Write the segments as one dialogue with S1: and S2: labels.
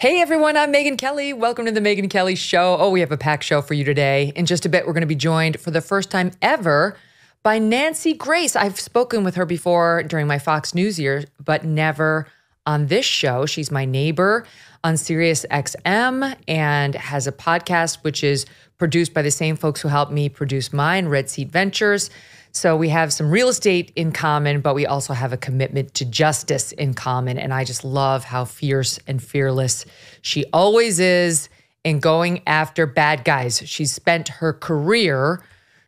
S1: Hey everyone, I'm Megyn Kelly. Welcome to the Megyn Kelly Show. Oh, we have a packed show for you today. In just a bit, we're going to be joined for the first time ever by Nancy Grace. I've spoken with her before during my Fox News year, but never on this show. She's my neighbor on Sirius XM and has a podcast which is produced by the same folks who helped me produce mine, Red Seat Ventures. So we have some real estate in common, but we also have a commitment to justice in common. And I just love how fierce and fearless she always is in going after bad guys. She's spent her career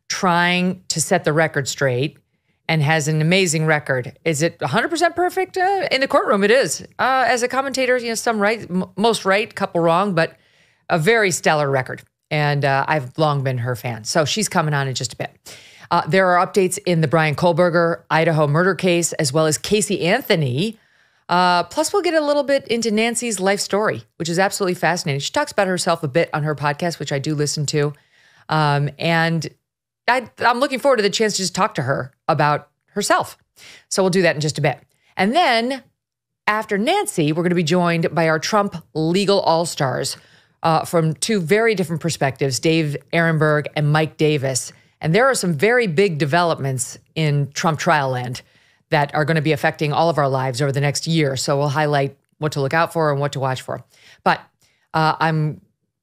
S1: trying to set the record straight and has an amazing record. Is it 100% perfect? In the courtroom, it is. As a commentator, some right, most right, couple wrong, but a very stellar record. And I've long been her fan. So she's coming on in just a bit. There are updates in the Brian Kohberger, Idaho murder case, as well as Casey Anthony. Plus, we'll get a little bit into Nancy's life story, which is absolutely fascinating. She talks about herself a bit on her podcast, which I do listen to. And I'm looking forward to the chance to just talk to her about herself. So we'll do that in just a bit. And then after Nancy, we're going to be joined by our Trump legal all-stars from two very different perspectives, Dave Aronberg and Mike Davis. And there are some very big developments in Trump trial land that are going to be affecting all of our lives over the next year. So we'll highlight what to look out for and what to watch for. But I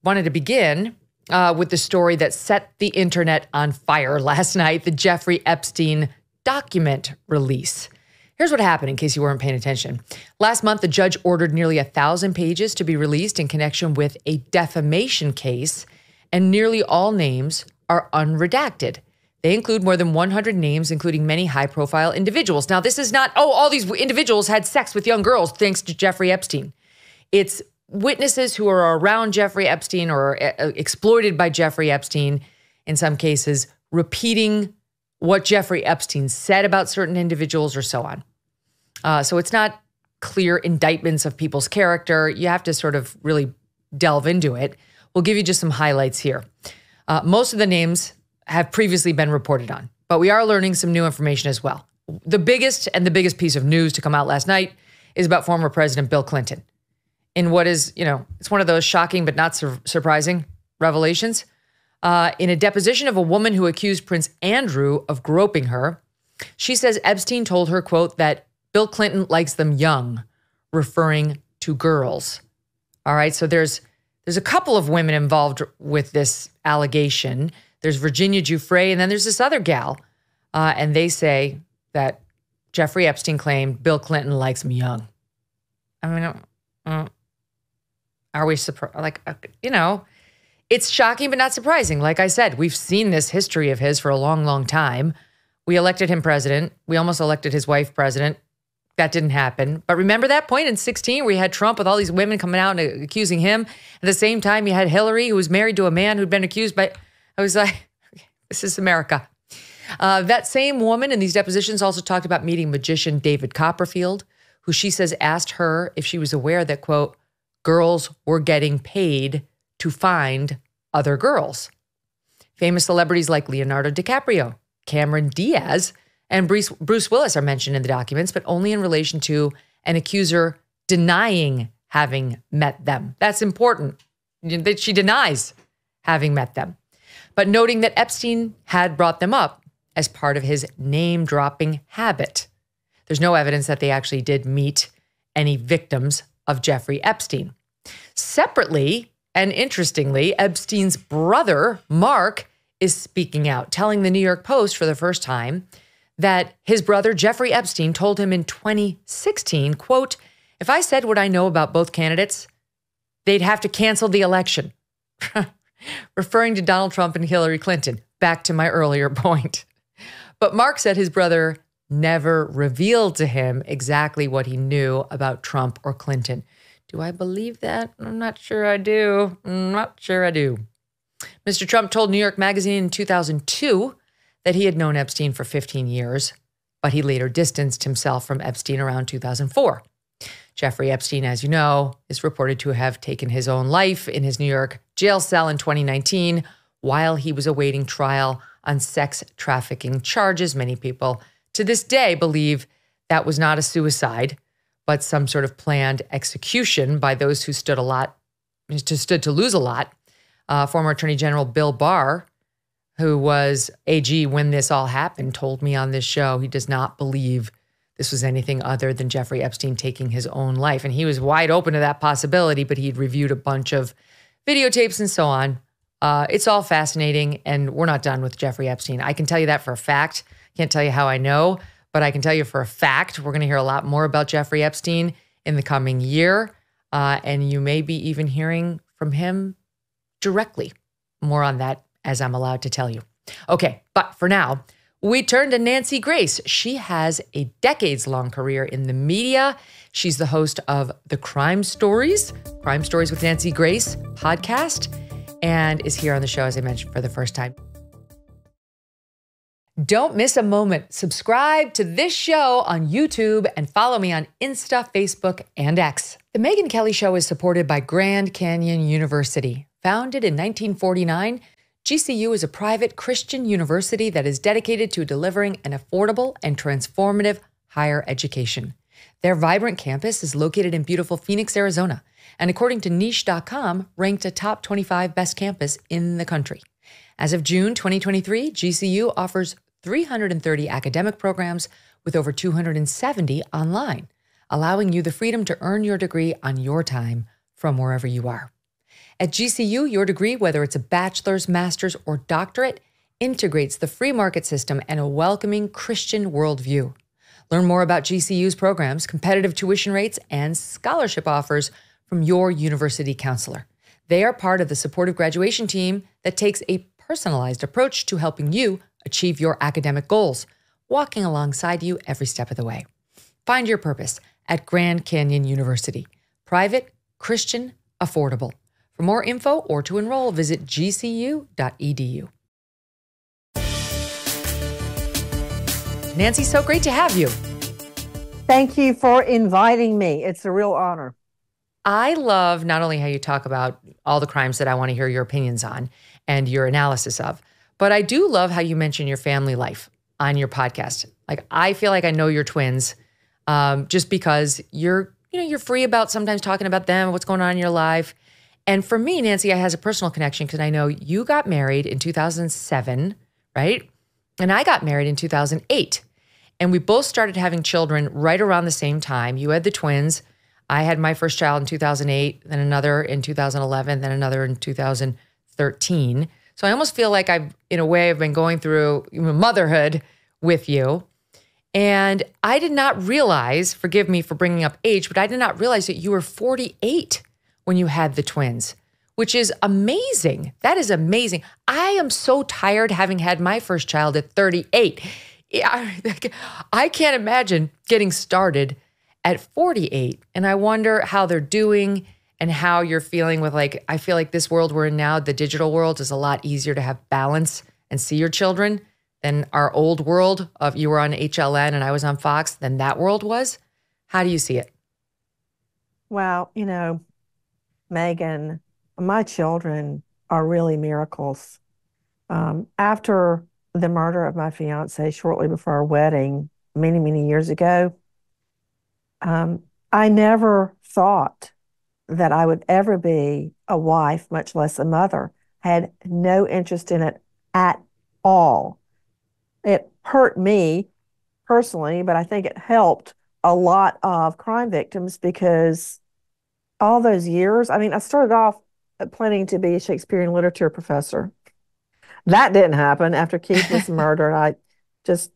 S1: wanted to begin with the story that set the internet on fire last night, the Jeffrey Epstein document release. Here's what happened in case you weren't paying attention. Last month, the judge ordered nearly 1,000 pages to be released in connection with a defamation case, and nearly all names are unredacted. They include more than 100 names, including many high-profile individuals. Now, this is not, all these individuals had sex with young girls thanks to Jeffrey Epstein. It's witnesses who are around Jeffrey Epstein or exploited by Jeffrey Epstein, in some cases, repeating what Jeffrey Epstein said about certain individuals or so on. So it's not clear indictments of people's character. You have to sort of really delve into it. We'll give you just some highlights here. Most of the names have previously been reported on, but we are learning some new information as well. The biggest piece of news to come out last night is about former President Bill Clinton. In what is, it's one of those shocking but not surprising revelations. In a deposition of a woman who accused Prince Andrew of groping her, she says Epstein told her, quote, that Bill Clinton likes them young, referring to girls. All right, so there's a couple of women involved with this allegation. There's Virginia Giuffre, and then there's this other gal. And they say that Jeffrey Epstein claimed Bill Clinton likes him young. I mean, are we surprised? It's shocking, but not surprising. Like I said, we've seen this history of his for a long, long time. We elected him president. We almost elected his wife president. That didn't happen. But remember that point in 2016 where you had Trump with all these women coming out and accusing him? At the same time, you had Hillary, who was married to a man who'd been accused by... I was like, this is America. That same woman in these depositions also talked about meeting magician David Copperfield, who she says asked her if she was aware that, quote, girls were getting paid to find other girls. Famous celebrities like Leonardo DiCaprio, Cameron Diaz, and Bruce Willis are mentioned in the documents, but only in relation to an accuser denying having met them. That's important, that she denies having met them, but noting that Epstein had brought them up as part of his name-dropping habit. There's no evidence that they actually did meet any victims of Jeffrey Epstein. Separately, and interestingly, Epstein's brother, Mark, is speaking out, telling the New York Post for the first time that his brother, Jeffrey Epstein, told him in 2016, quote, if I said what I know about both candidates, they'd have to cancel the election. Referring to Donald Trump and Hillary Clinton, back to my earlier point. But Mark said his brother never revealed to him exactly what he knew about Trump or Clinton. Do I believe that? I'm not sure I do. Mr. Trump told New York Magazine in 2002 that he had known Epstein for 15 years, but he later distanced himself from Epstein around 2004. Jeffrey Epstein, as you know, is reported to have taken his own life in his New York jail cell in 2019 while he was awaiting trial on sex trafficking charges. Many people to this day believe that was not a suicide, but some sort of planned execution by those who stood to lose a lot. Former Attorney General Bill Barr, who was AG when this all happened, told me on this show he does not believe this was anything other than Jeffrey Epstein taking his own life. And he was wide open to that possibility, but he'd reviewed a bunch of videotapes and so on. It's all fascinating, and we're not done with Jeffrey Epstein. I can tell you that for a fact. Can't tell you how I know, but I can tell you for a fact we're going to hear a lot more about Jeffrey Epstein in the coming year, and you may be even hearing from him directly. More on that as I'm allowed to tell you. Okay, but for now, we turn to Nancy Grace. She has a decades-long career in the media. She's the host of the Crime Stories with Nancy Grace podcast, and is here on the show, as I mentioned, for the first time. Don't miss a moment. Subscribe to this show on YouTube and follow me on Insta, Facebook, and X. The Megyn Kelly Show is supported by Grand Canyon University. Founded in 1949, GCU is a private Christian university that is dedicated to delivering an affordable and transformative higher education. Their vibrant campus is located in beautiful Phoenix, Arizona, and according to niche.com, ranked a top 25 best campus in the country. As of June 2023, GCU offers 330 academic programs with over 270 online, allowing you the freedom to earn your degree on your time from wherever you are. At GCU, your degree, whether it's a bachelor's, master's, or doctorate, integrates the free market system and a welcoming Christian worldview. Learn more about GCU's programs, competitive tuition rates, and scholarship offers from your university counselor. They are part of the supportive graduation team that takes a personalized approach to helping you achieve your academic goals, walking alongside you every step of the way. Find your purpose at Grand Canyon University. Private, Christian, affordable. For more info or to enroll, visit gcu.edu. Nancy, so great to have you.
S2: Thank you for inviting me. It's a real honor.
S1: I love not only how you talk about all the crimes that I want to hear your opinions on and your analysis of, but I do love how you mention your family life on your podcast. Like, I feel like I know your twins just because you're free about sometimes talking about them, what's going on in your life. And for me, Nancy, I has a personal connection because I know you got married in 2007, right? And I got married in 2008. And we both started having children right around the same time. You had the twins. I had my first child in 2008, then another in 2011, then another in 2013. So I almost feel like I've been going through motherhood with you. And I did not realize, forgive me for bringing up age, but I did not realize that you were 48 when you had the twins, which is amazing. That is amazing. I am so tired having had my first child at 38. I can't imagine getting started at 48. And I wonder how they're doing and how you're feeling with, like, I feel like this world we're in now, the digital world, is a lot easier to have balance and see your children than our old world of you were on HLN and I was on Fox, than that world was. How do you see it?
S2: Well, Megyn, my children are really miracles. After the murder of my fiance shortly before our wedding, many, many years ago, I never thought that I would ever be a wife, much less a mother. Had no interest in it at all. It hurt me personally, but I think it helped a lot of crime victims because all those years, I started off planning to be a Shakespearean literature professor. That didn't happen after Keith was murdered. I just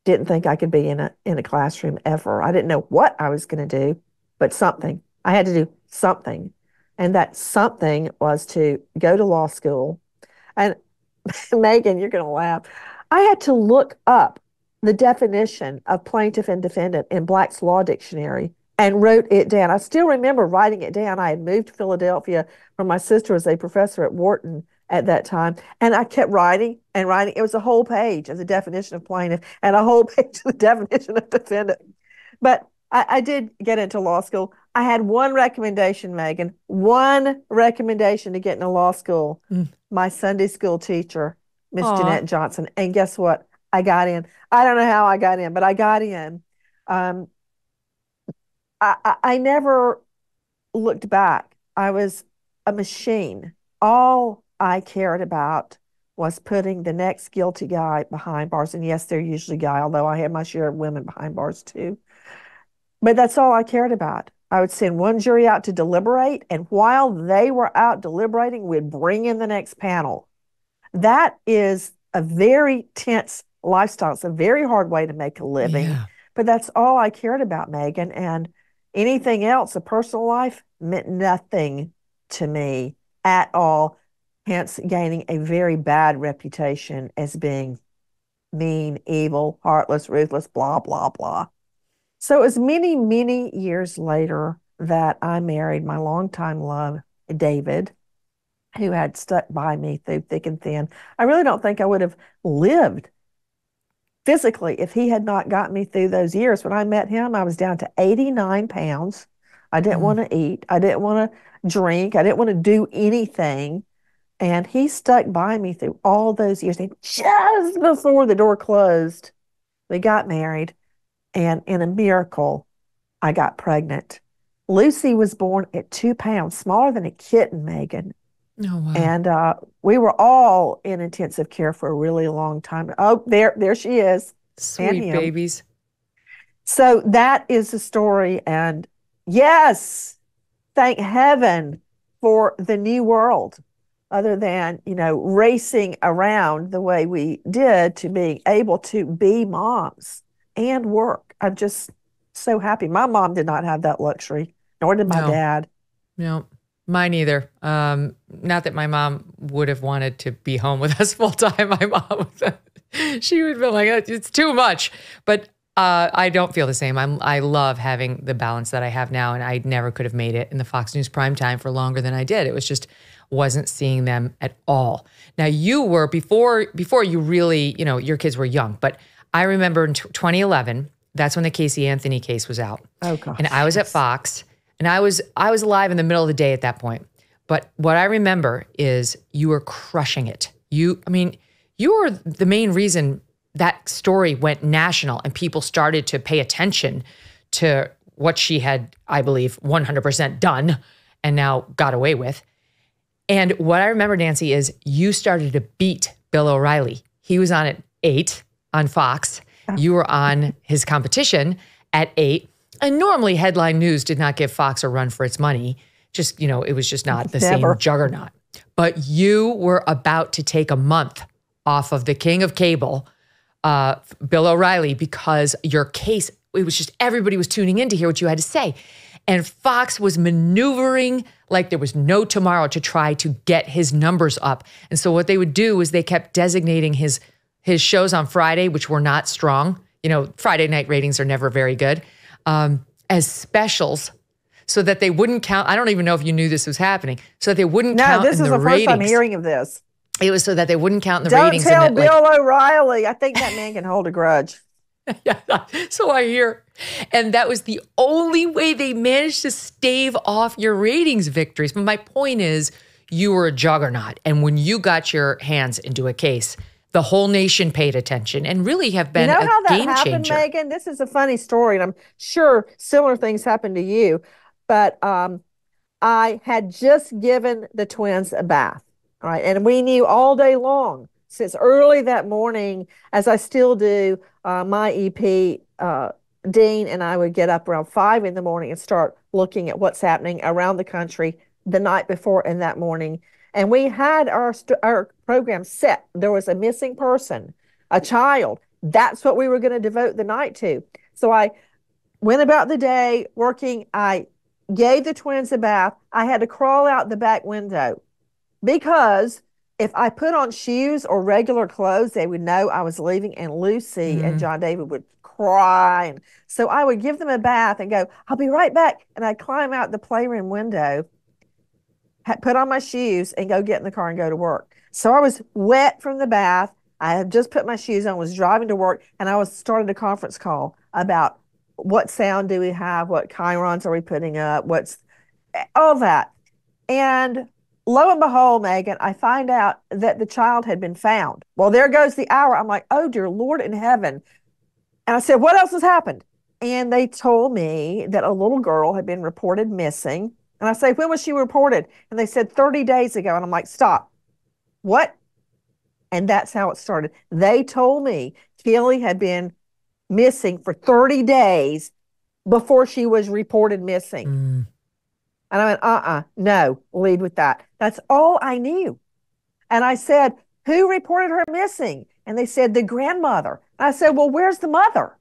S2: didn't think I could be in a classroom ever. I didn't know what I was going to do, but something. I had to do something. And that something was to go to law school. And Megyn, you're going to laugh. I had to look up the definition of plaintiff and defendant in Black's Law Dictionary and wrote it down. I still remember writing it down. I had moved to Philadelphia where my sister was a professor at Wharton at that time. And I kept writing and writing. It was a whole page of the definition of plaintiff and a whole page of the definition of defendant. But I did get into law school. I had one recommendation, Megyn, one recommendation to get into law school. My Sunday school teacher, Miss Jeanette Johnson. And guess what? I got in. I don't know how I got in, but I got in. I never looked back. I was a machine. All I cared about was putting the next guilty guy behind bars. And yes, they're usually guy, although I had my share of women behind bars too. But that's all I cared about. I would send one jury out to deliberate, and while they were out deliberating, we'd bring in the next panel. That is a very tense lifestyle. It's a very hard way to make a living,
S1: Yeah.
S2: but that's all I cared about, Megyn. And anything else, a personal life, meant nothing to me at all, hence gaining a very bad reputation as being mean, evil, heartless, ruthless, blah, blah, blah. So it was many, many years later that I married my longtime love, David, who had stuck by me through thick and thin. I really don't think I would have lived physically if he had not gotten me through those years. When I met him, I was down to 89 pounds. I didn't
S1: Mm.
S2: want to eat. I didn't want to drink. I didn't want to do anything. And he stuck by me through all those years. And just before the door closed, we got married. And in a miracle, I got pregnant. Lucy was born at 2 pounds, smaller than a kitten, Megyn.
S1: Oh, wow.
S2: And we were all in intensive care for a really long time. Oh, there she is, and
S1: Sweet
S2: him.
S1: babies.
S2: So that is the story. And yes, thank heaven for the new world, other than, racing around the way we did to being able to be moms and work. I'm just so happy. My mom did not have that luxury, nor did my
S1: No,
S2: dad.
S1: no, mine either. Not that my mom would have wanted to be home with us full time. My mom, she would be like, it's too much. But I don't feel the same. I love having the balance that I have now, and I never could have made it in the Fox News prime time for longer than I did. It was just wasn't seeing them at all. Now you were before you really, your kids were young, but I remember in 2011, that's when the Casey Anthony case was out.
S2: Oh gosh.
S1: And I was at
S2: Yes.
S1: Fox, and I was alive in the middle of the day at that point. But what I remember is you were crushing it. You were the main reason that story went national and people started to pay attention to what she had, I believe, 100% done and now got away with. And what I remember, Nancy, is you started to beat Bill O'Reilly. He was on at 8 on Fox. You were on his competition at 8. And normally headline news did not give Fox a run for its money. Just, it was just not the
S2: Never.
S1: same juggernaut. But you were about to take a month off of the king of cable, Bill O'Reilly, because your case, it was just everybody was tuning in to hear what you had to say. And Fox was maneuvering like there was no tomorrow to try to get his numbers up. And so what they would do is they kept designating his shows on Friday, which were not strong. Friday night ratings are never very good, as specials so that they wouldn't count. I don't even know if you knew this was happening. So that they wouldn't count
S2: this
S1: in
S2: is
S1: the
S2: the
S1: ratings.
S2: first I'm hearing of this.
S1: It was so that they wouldn't count in the
S2: Don't
S1: ratings.
S2: tell
S1: And that,
S2: Bill O'Reilly. I think that man can hold a grudge.
S1: yeah, so I hear. And that was the only way they managed to stave off your ratings victories. But my point is, you were a juggernaut. And when you got your hands into a case, the whole nation paid attention and really have been
S2: You know
S1: a
S2: how that
S1: game
S2: happened,
S1: changer.
S2: Megyn? This is a funny story, and I'm sure similar things happened to you. But I had just given the twins a bath, right? And we knew all day long, since early that morning, as I still do, my EP, Dean, and I would get up around 5 in the morning and start looking at what's happening around the country the night before and that morning. And we had our program set. There was a missing person, a child. That's what we were going to devote the night to. So I went about the day working. I gave the twins a bath. I had to crawl out the back window because if I put on shoes or regular clothes, they would know I was leaving, and Lucy and John David would cry. And so I would give them a bath and go, I'll be right back. And I'd climb out the playroom window, put on my shoes, and go get in the car and go to work. So I was wet from the bath. I had just put my shoes on, was driving to work, and I was started a conference call about what sound do we have, what chyrons are we putting up, what's all that. And lo and behold, Megyn, I find out that the child had been found. Well, there goes the hour. I'm like, oh, dear Lord in heaven. And I said, what else has happened? And they told me that a little girl had been reported missing. And I say, when was she reported? And they said 30 days ago. And I'm like, stop. What? And that's how it started. They told me Kelly had been missing for 30 days before she was reported missing. And I went, no, lead with that. That's all I knew. And I said, who reported her missing? And they said, the grandmother. And I said, well, where's the mother?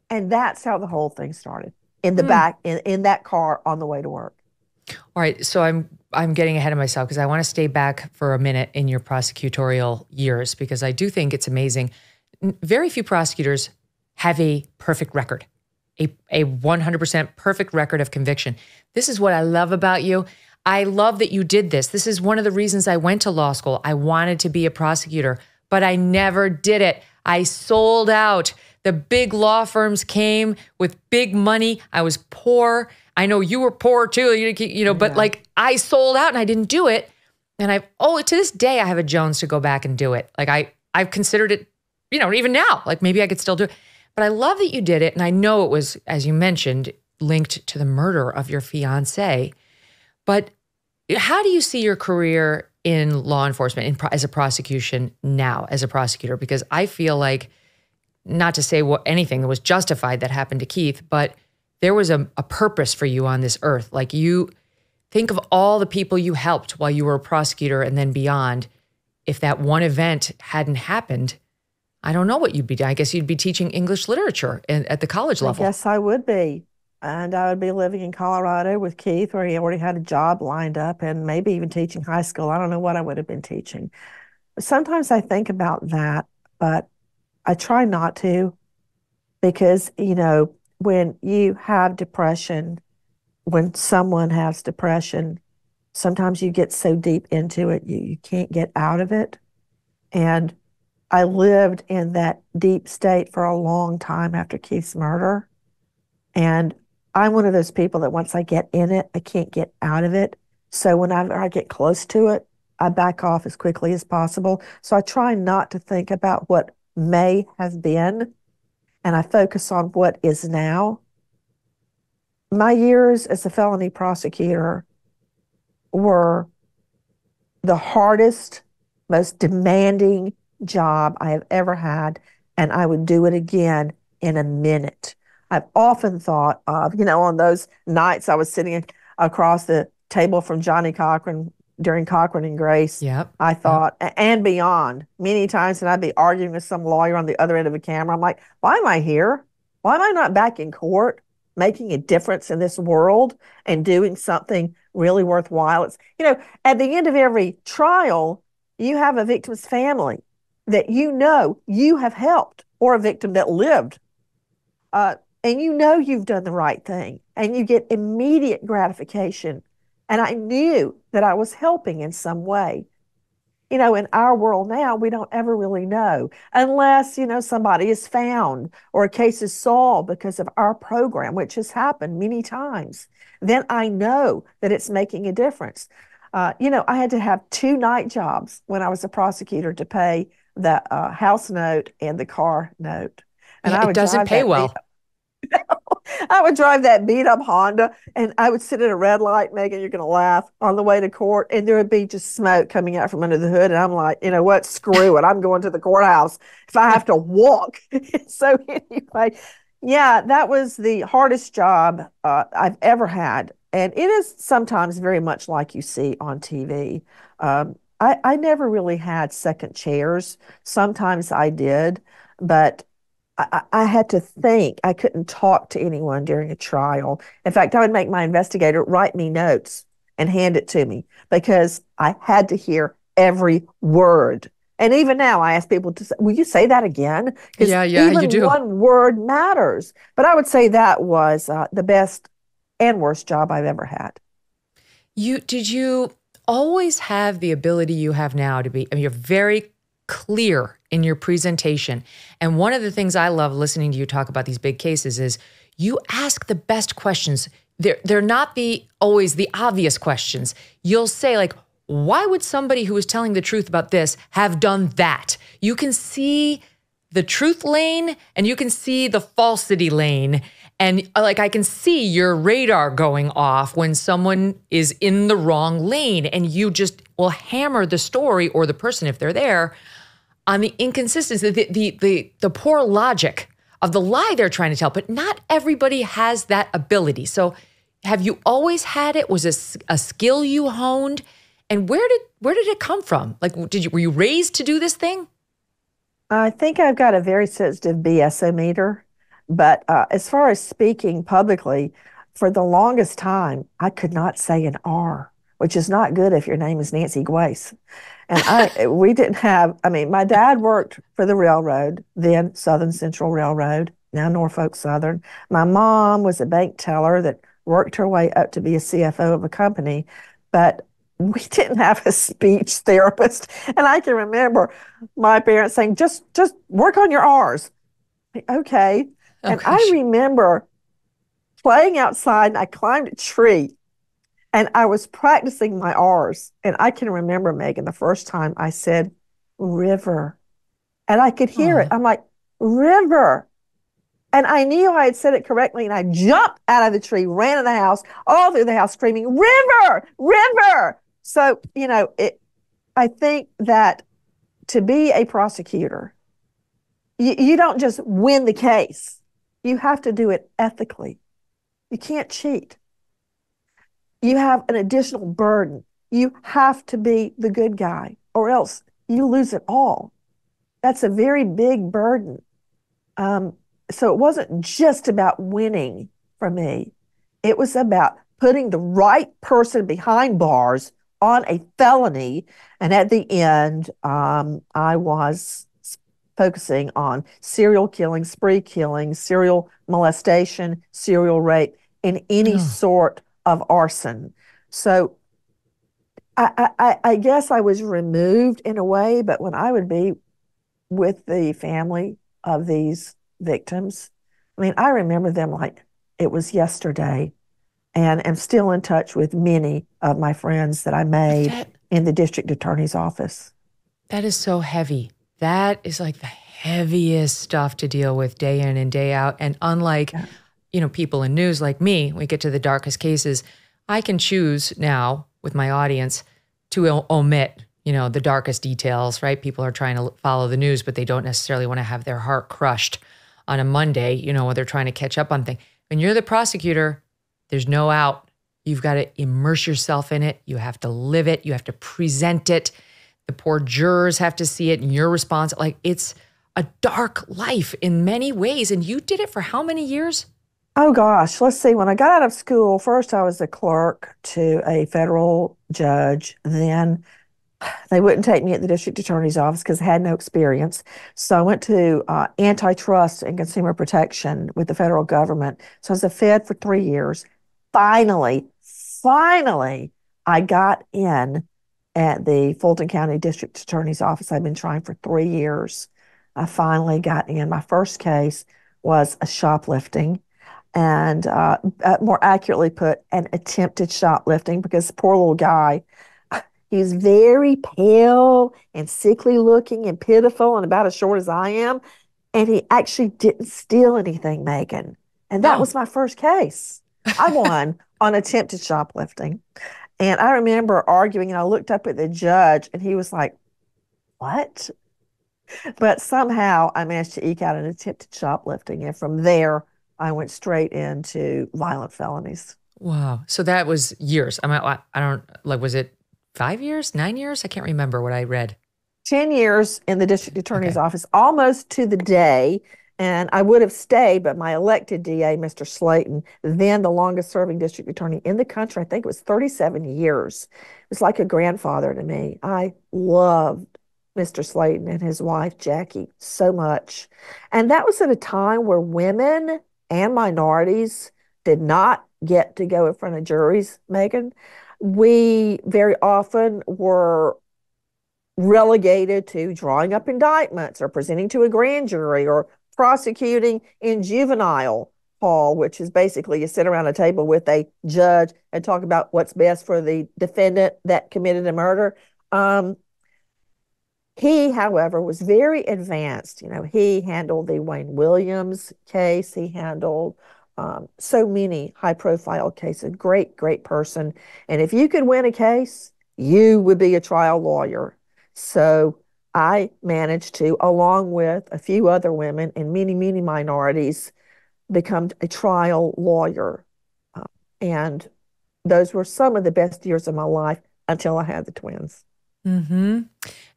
S2: And that's how the whole thing started, in the back, in that car on the way to work.
S1: All right, so I'm getting ahead of myself because I want to stay back for a minute in your prosecutorial years, because I do think it's amazing. Very few prosecutors have a perfect record, a 100% perfect record of conviction. This is what I love about you. I love that you did this. This is one of the reasons I went to law school. I wanted to be a prosecutor, but I never did it. I sold out. The big law firms came with big money. I was poor. I know you were poor too, but like I sold out and I didn't do it. And to this day, I have a Jones to go back and do it. Like I've considered it, even now, like maybe I could still do it. But I love that you did it. And I know it was, as you mentioned, linked to the murder of your fiance. But how do you see your career in law enforcement as a prosecution now, as a prosecutor? Because I feel like, not to say anything that was justified that happened to Keith, but there was a purpose for you on this earth. Like, you think of all the people you helped while you were a prosecutor and then beyond. If that one event hadn't happened, I don't know what you'd be doing. I guess you'd be teaching English literature at the college level.
S2: I guess I would be. And I would be living in Colorado with Keith, where he already had a job lined up, and maybe even teaching high school. I don't know what I would have been teaching. Sometimes I think about that, but I try not to, because, when you have depression, when someone has depression, sometimes you get so deep into it, you can't get out of it. And I lived in that deep state for a long time after Keith's murder. And I'm one of those people that once I get in it, I can't get out of it. So whenever I get close to it, I back off as quickly as possible. So I try not to think about what may have been, and I focus on what is now. My years as a felony prosecutor were the hardest, most demanding job I have ever had, and I would do it again in a minute. I've often thought of, on those nights I was sitting across the table from Johnny Cochran during Cochran and Grace.
S1: Yep.
S2: I thought, and beyond, many times, and I'd be arguing with some lawyer on the other end of a camera. I'm like, why am I here? Why am I not back in court, making a difference in this world and doing something really worthwhile? It's, at the end of every trial, you have a victim's family that you have helped, or a victim that lived. And you've done the right thing, and you get immediate gratification. And I knew that I was helping in some way. In our world now, we don't ever really know unless, somebody is found or a case is solved because of our program, which has happened many times. Then I know that it's making a difference. I had to have 2 night jobs when I was a prosecutor to pay the house note and the car note. And
S1: it doesn't pay well.
S2: I would drive that beat up Honda, and I would sit at a red light, Megyn, you're going to laugh, on the way to court, and there would be just smoke coming out from under the hood. And I'm like, you know what? Screw it. I'm going to the courthouse if I have to walk. So anyway, yeah, that was the hardest job I've ever had. And it is sometimes very much like you see on TV. I never really had second chairs. Sometimes I did, but I had to think. I couldn't talk to anyone during a trial. In fact, I would make my investigator write me notes and hand it to me because I had to hear every word. And even now, I ask people to say, will you say that again? Because even
S1: you do.
S2: One word matters. But I would say that was the best and worst job I've ever had.
S1: Did you always have the ability you have now to be, you're very clear in your presentation. And one of the things I love listening to you talk about these big cases is you ask the best questions. They're not always the obvious questions. You'll say, like, why would somebody who is telling the truth about this have done that? You can see the truth lane and you can see the falsity lane. And like I can see your radar going off when someone is in the wrong lane, and you just will hammer the story or the person if they're there on the inconsistency, the poor logic of the lie they're trying to tell. But not everybody has that ability. So have you always had it? Was it a skill you honed? And where did it come from? Like, were you raised to do this thing?
S2: I think I've got a very sensitive BSO meter, but as far as speaking publicly, for the longest time, I could not say an R, which is not good if your name is Nancy Grace. And we didn't have, I mean, my dad worked for the railroad, then Southern Central Railroad, now Norfolk Southern. My mom was a bank teller that worked her way up to be a CFO of a company, but we didn't have a speech therapist. And I can remember my parents saying, just work on your R's. Okay.
S1: Oh,
S2: And
S1: gosh.
S2: I remember playing outside and I climbed a tree and I was practicing my R's. And I can remember, Megan, the first time I said river and I could hear it.
S1: Oh,
S2: I'm like, river. And I knew I had said it correctly. And I jumped out of the tree, ran in the house, all through the house screaming, river, river. So, I think that to be a prosecutor, you don't just win the case. You have to do it ethically. You can't cheat. You have an additional burden. You have to be the good guy, or else you lose it all. That's a very big burden. So it wasn't just about winning for me. It was about putting the right person behind bars on a felony. And at the end, I was focusing on serial killing, spree killing, serial molestation, serial rape, and any
S1: oh.
S2: sort of arson. So I guess I was removed in a way, but when I would be with the family of these victims, I mean, I remember them like it was yesterday, and am still in touch with many of my friends that I made
S1: That
S2: in the district attorney's office.
S1: that is so heavy. That is like the heaviest stuff to deal with day in and day out. And unlike,
S2: Yeah.
S1: people in news like me, we get to the darkest cases. I can choose now with my audience to omit, the darkest details, right? People are trying to follow the news, but they don't necessarily want to have their heart crushed on a Monday, when they're trying to catch up on things. When you're the prosecutor, there's no out. You've got to immerse yourself in it. You have to live it. You have to present it. The poor jurors have to see it, and your response. Like, it's a dark life in many ways. And you did it for how many years?
S2: Oh gosh, let's see. When I got out of school, first I was a clerk to a federal judge. Then they wouldn't take me at the district attorney's office because I had no experience. So I went to antitrust and consumer protection with the federal government. So I was a Fed for 3 years. Finally, I got in at the Fulton County District Attorney's Office. I've been trying for 3 years. I finally got in. My first case was a shoplifting, and more accurately put, an attempted shoplifting, because the poor little guy, he's very pale and sickly looking and pitiful and about as short as I am. And he actually didn't steal anything, Megan. And that
S1: No.
S2: was my first case. I won on attempted shoplifting. And I remember arguing, and I looked up at the judge, and he was like, what? But somehow I managed to eke out an attempted shoplifting. And from there, I went straight into violent felonies.
S1: Wow. So that was years. I don't, like, was it 5 years, 9 years? I can't remember what I read.
S2: 10 years in the district attorney's
S1: Okay.
S2: office, almost to the day. And I would have stayed, but my elected DA, Mr. Slayton, then the longest serving district attorney in the country, I think it was 37 years. It was like a grandfather to me. I loved Mr. Slayton and his wife, Jackie, so much. And that was at a time where women and minorities did not get to go in front of juries, Megan. We very often were relegated to drawing up indictments or presenting to a grand jury or prosecuting in juvenile hall, which is basically you sit around a table with a judge and talk about what's best for the defendant that committed a murder. He, however, was very advanced. You know, he handled the Wayne Williams case. He handled so many high-profile cases. Great, great person. And if you could win a case, you would be a trial lawyer. So I managed to, along with a few other women and many, many minorities, become a trial lawyer. Uh, and those were some of the best years of my life until I had the twins.
S1: Mm-hmm.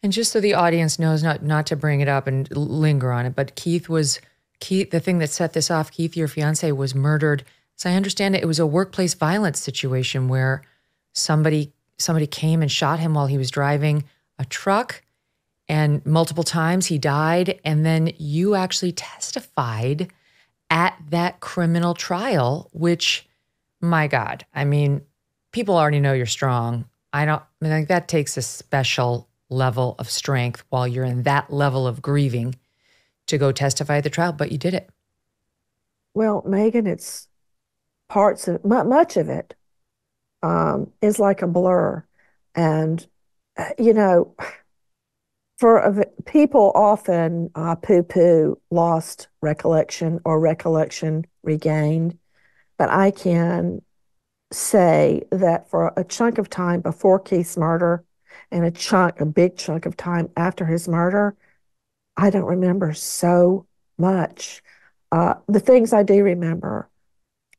S1: And just so the audience knows, not to bring it up and linger on it, but Keith, the thing that set this off, Keith, your fiance, was murdered. As I understand it, it was a workplace violence situation where somebody came and shot him while he was driving a truck, and multiple times he died. And then you actually testified at that criminal trial, which, my God, I mean, people already know you're strong. I mean, like that takes a special level of strength while you're in that level of grieving to go testify at the trial, but you did it.
S2: Well, Megyn, it's much of it is like a blur. And, you know, people often poo-poo lost recollection or recollection regained, but I can say that for a chunk of time before Keith's murder and a big chunk of time after his murder, I don't remember so much. The things I do remember,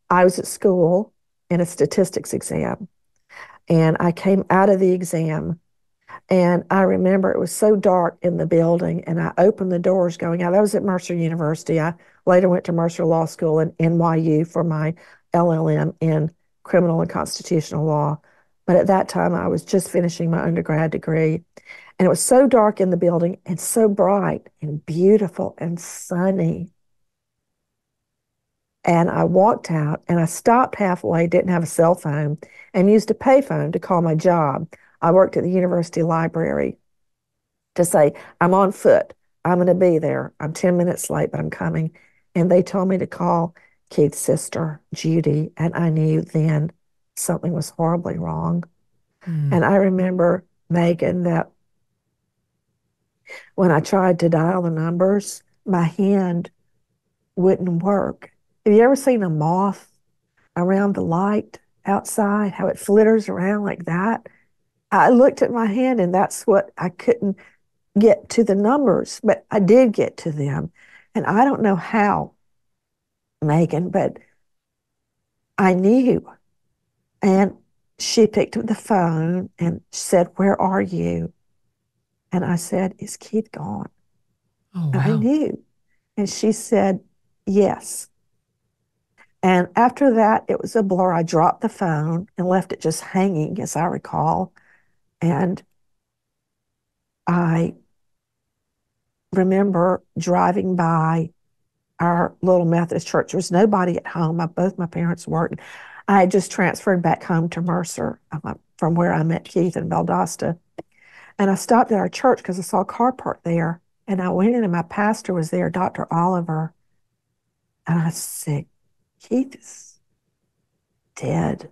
S2: I was at school in a statistics exam, and I came out of the exam, and I remember it was so dark in the building, and I opened the doors going out. That was at Mercer University. I later went to Mercer Law School in NYU for my LLM in criminal and constitutional law. But at that time, I was just finishing my undergrad degree. And it was so dark in the building and so bright and beautiful and sunny. And I walked out and I stopped halfway, didn't have a cell phone, and used a payphone to call my job. I worked at the university library to say, I'm on foot. I'm going to be there. I'm 10 minutes late, but I'm coming. And they told me to call Keith's sister, Judy. And I knew then something was horribly wrong.
S1: Mm.
S2: And I remember, Megyn, that when I tried to dial the numbers, my hand wouldn't work. Have you ever seen a moth around the light outside, how it flitters around like that? I looked at my hand and that's what I couldn't get to the numbers, but I did get to them. And I don't know how, Megyn, but I knew. And she picked up the phone and said, Where are you? And I said, Is Keith gone?
S1: Oh,
S2: And I
S1: wow.
S2: knew. And she said, Yes. And after that, it was a blur. I dropped the phone and left it just hanging, as I recall. And I remember driving by our little Methodist church. There was nobody at home. Both my parents worked. I had just transferred back home to Mercer from where I met Keith in Valdosta. And I stopped at our church because I saw a car parked there. And I went in and my pastor was there, Dr. Oliver. And I said, Keith is dead.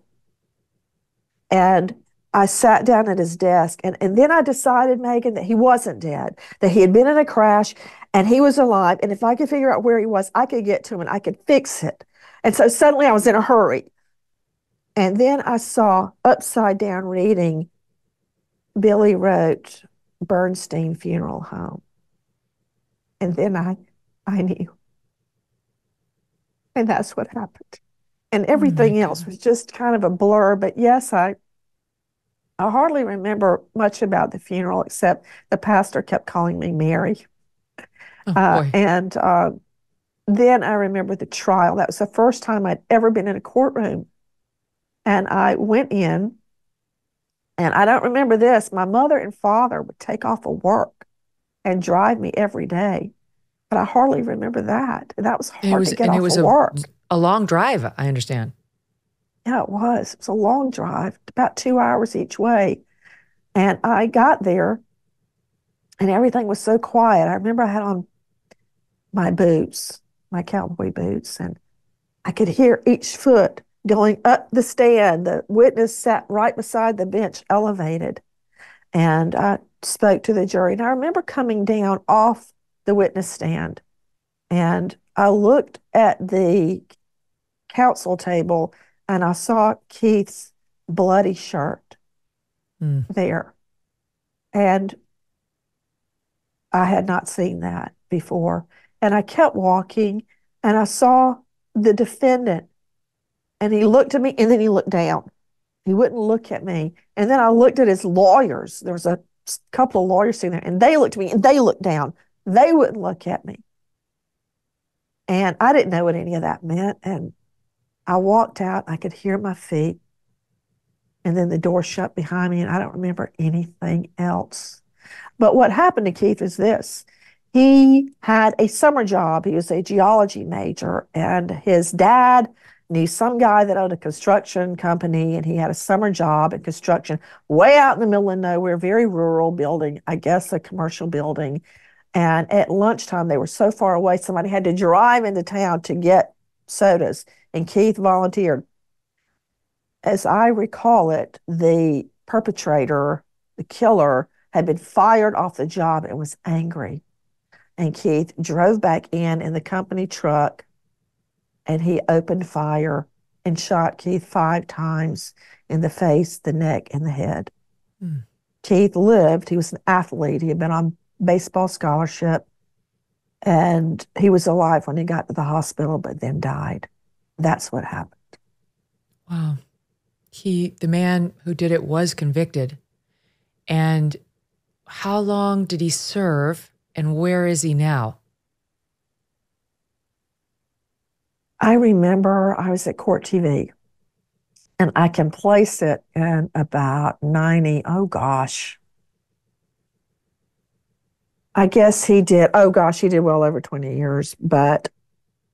S2: And I sat down at his desk. And then I decided, Megyn, that he wasn't dead, that he had been in a crash and he was alive. And if I could figure out where he was, I could get to him and I could fix it. And so suddenly I was in a hurry. And then I saw upside down reading, Billy wrote Bernstein Funeral Home. And then I knew. And that's what happened. And
S1: Oh my
S2: everything else
S1: God.
S2: was just kind of a blur. But yes, I hardly remember much about the funeral, except the pastor kept calling me Mary.
S1: Oh boy.
S2: And then I remember the trial. That was the first time I'd ever been in a courtroom. And I went in, and I don't remember this. My mother and father would take off of work and drive me every day. But I hardly remember that. And that was
S1: And it
S2: hard
S1: was
S2: to get
S1: and it
S2: off
S1: was
S2: of work.
S1: a long drive, I understand.
S2: Yeah, it was. It was a long drive, about 2 hours each way. And I got there and everything was so quiet. I remember I had on my boots, my cowboy boots, and I could hear each foot going up the stand. The witness sat right beside the bench, elevated. And I spoke to the jury. And I remember coming down off the witness stand, and I looked at the counsel table and I saw Keith's bloody shirt there. And I had not seen that before. And I kept walking and I saw the defendant, and he looked at me and then he looked down. He wouldn't look at me. And then I looked at his lawyers. There was a couple of lawyers sitting there, and they looked at me and they looked down. They wouldn't look at me. And I didn't know what any of that meant. And I walked out. I could hear my feet. And then the door shut behind me, and I don't remember anything else. But what happened to Keith is this. He had a summer job. He was a geology major, and his dad knew some guy that owned a construction company, and he had a summer job in construction way out in the middle of nowhere, very rural building, I guess a commercial building. And at lunchtime, they were so far away, somebody had to drive into town to get sodas, and Keith volunteered. As I recall it, the perpetrator, the killer, had been fired off the job and was angry. And Keith drove back in the company truck, and he opened fire and shot Keith 5 times in the face, the neck, and the head. Keith lived. He was an athlete. He had been on baseball scholarship, and he was alive when he got to the hospital, but then died. That's what happened.
S1: Wow. The man who did it was convicted. And how long did he serve, and where is he now?
S2: I remember I was at Court TV, and I can place it in about 90. Oh, gosh. I guess he did. Oh, gosh, he did well over 20 years. But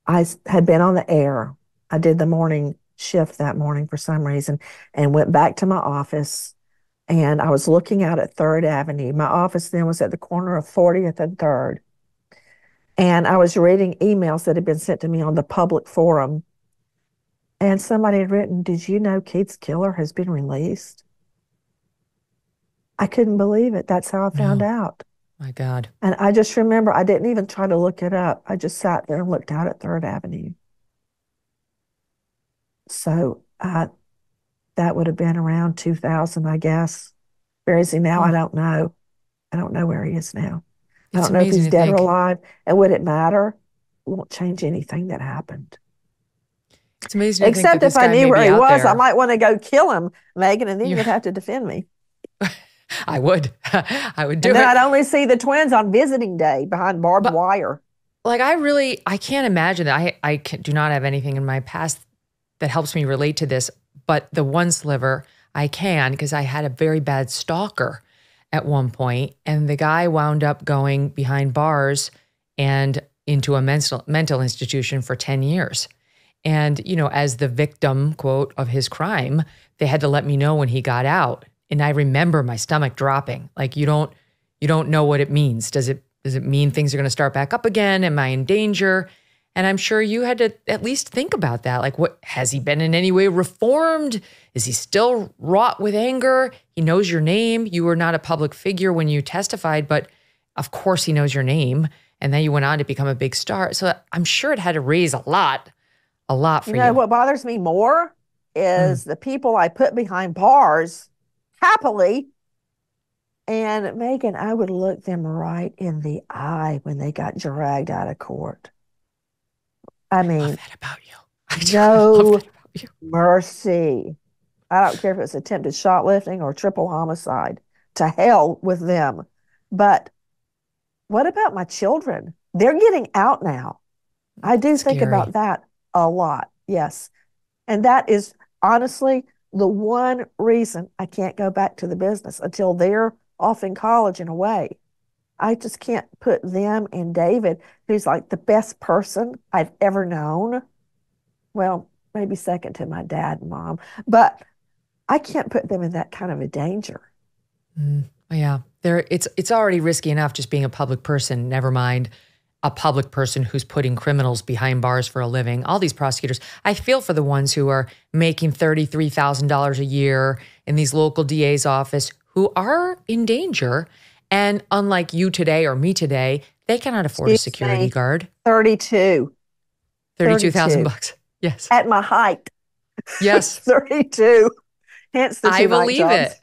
S2: I had been on the air. I did the morning shift that morning for some reason and went back to my office. And I was looking out at 3rd Avenue. My office then was at the corner of 40th and 3rd. And I was reading emails that had been sent to me on the public forum. And somebody had written, "Did you know Keith's killer has been released?" I couldn't believe it. That's how I found out.
S1: My God.
S2: And I just remember I didn't even try to look it up. I just sat there and looked out at 3rd Avenue. So that would have been around 2000, I guess. Where is he now? I don't know. I don't know where he is now. I don't know if he's dead or alive. And would it matter? It won't change anything that happened.
S1: It's amazing.
S2: Except if I knew where he was, I might want to go kill him, Megyn, and then you'd have to defend me.
S1: I would. I would do
S2: it. And then
S1: I'd
S2: only see the twins on visiting day behind barbed wire.
S1: Like, I can't imagine that. I do not have anything in my past that helps me relate to this, but the one sliver I can, because I had a very bad stalker at one point, and the guy wound up going behind bars and into a mental institution for 10 years. And, you know, as the victim, quote, of his crime, they had to let me know when he got out. And I remember my stomach dropping. Like, you don't know what it means. Does it mean things are going to start back up again? Am I in danger? And I'm sure you had to at least think about that. Like, what, has he been in any way reformed? Is he still wrought with anger? He knows your name. You were not a public figure when you testified, but of course he knows your name. And then you went on to become a big star. So I'm sure it had to raise a lot for you.
S2: You know, what bothers me more is the people I put behind bars happily. And Megyn, I would look them right in the eye when they got dragged out of court. I mean,
S1: love that about you.
S2: No mercy. I don't care if it's attempted shoplifting or triple homicide. To hell with them. But what about my children? They're getting out now. I do think about that a lot. Yes. And that is honestly the one reason I can't go back to the business until they're off in college and away. I just can't put them and David, who's like the best person I've ever known. Well, maybe second to my dad and mom, but I can't put them in that kind of a danger.
S1: Yeah, it's already risky enough just being a public person, never mind a public person who's putting criminals behind bars for a living. All these prosecutors, I feel for the ones who are making $33,000 a year in these local DA's office, who are in danger. And unlike you today or me today, they cannot afford a security guard.
S2: 32.
S1: 32,000 bucks. Yes.
S2: At my height.
S1: Yes.
S2: 32. Hence the two
S1: I believe
S2: night
S1: it.
S2: jobs.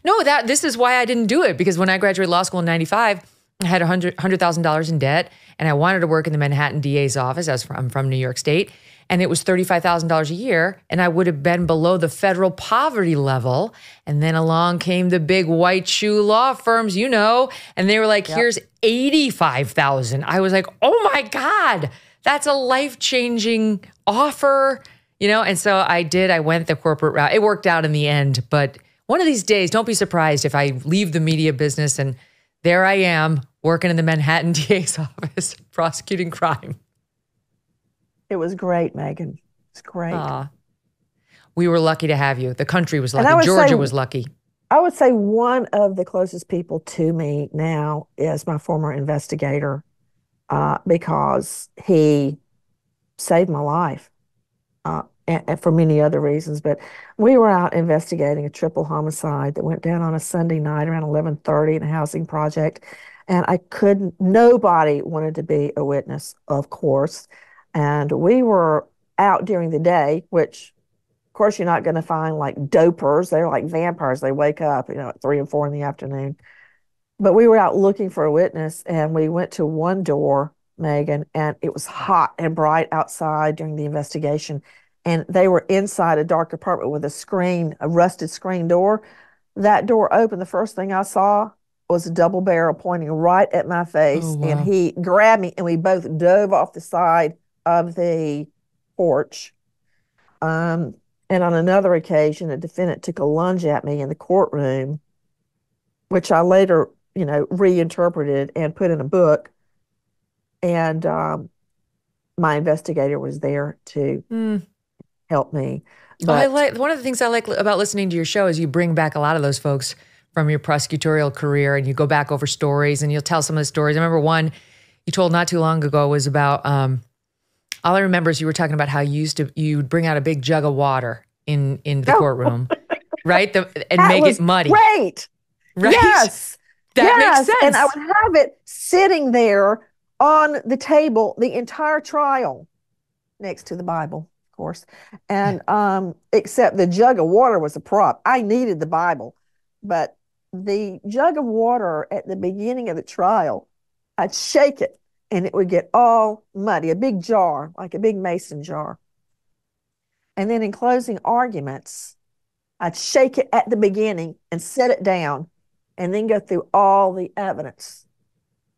S1: No, this is why I didn't do it, because when I graduated law school in 95, I had $100,000 in debt, and I wanted to work in the Manhattan DA's office. I'm from New York State, and it was $35,000 a year, and I would have been below the federal poverty level. And then along came the big white shoe law firms, you know, and they were like, here's $85,000. I was like, oh my God, that's a life-changing offer, you know? And so I did. I went the corporate route. It worked out in the end, but one of these days, don't be surprised if I leave the media business and there I am working in the Manhattan DA's office, prosecuting crime.
S2: It was great, Megyn. It's great.
S1: We were lucky to have you. The country was lucky. Georgia was lucky.
S2: I would say one of the closest people to me now is my former investigator, because he saved my life. And for many other reasons, but we were out investigating a triple homicide that went down on a Sunday night around 11:30 in a housing project, and nobody wanted to be a witness, of course, and we were out during the day, which, of course, you're not going to find like dopers. They're like vampires. They wake up, at 3 and 4 in the afternoon. But we were out looking for a witness, and we went to one door, Megyn, and it was hot and bright outside during the investigation. And they were inside a dark apartment with a rusted screen door. That door opened. The first thing I saw was a double barrel pointing right at my face. Oh, wow. And he grabbed me, and we both dove off the side of the porch. And on another occasion, a defendant took a lunge at me in the courtroom, which I later, reinterpreted and put in a book. And my investigator was there to help me. But
S1: one of the things I like about listening to your show is you bring back a lot of those folks from your prosecutorial career, and you go back over stories and you'll tell some of the stories. I remember one you told not too long ago was about, all I remember is you were talking about how you'd bring out a big jug of water in the courtroom, right? And make it muddy.
S2: Great.
S1: Right?
S2: Yes.
S1: That makes sense.
S2: And I would have it sitting there on the table the entire trial next to the Bible. Course. And except the jug of water was a prop. I needed the Bible, but the jug of water at the beginning of the trial, I'd shake it and it would get all muddy, a big jar, like a big mason jar. And then in closing arguments, I'd shake it at the beginning and set it down and then go through all the evidence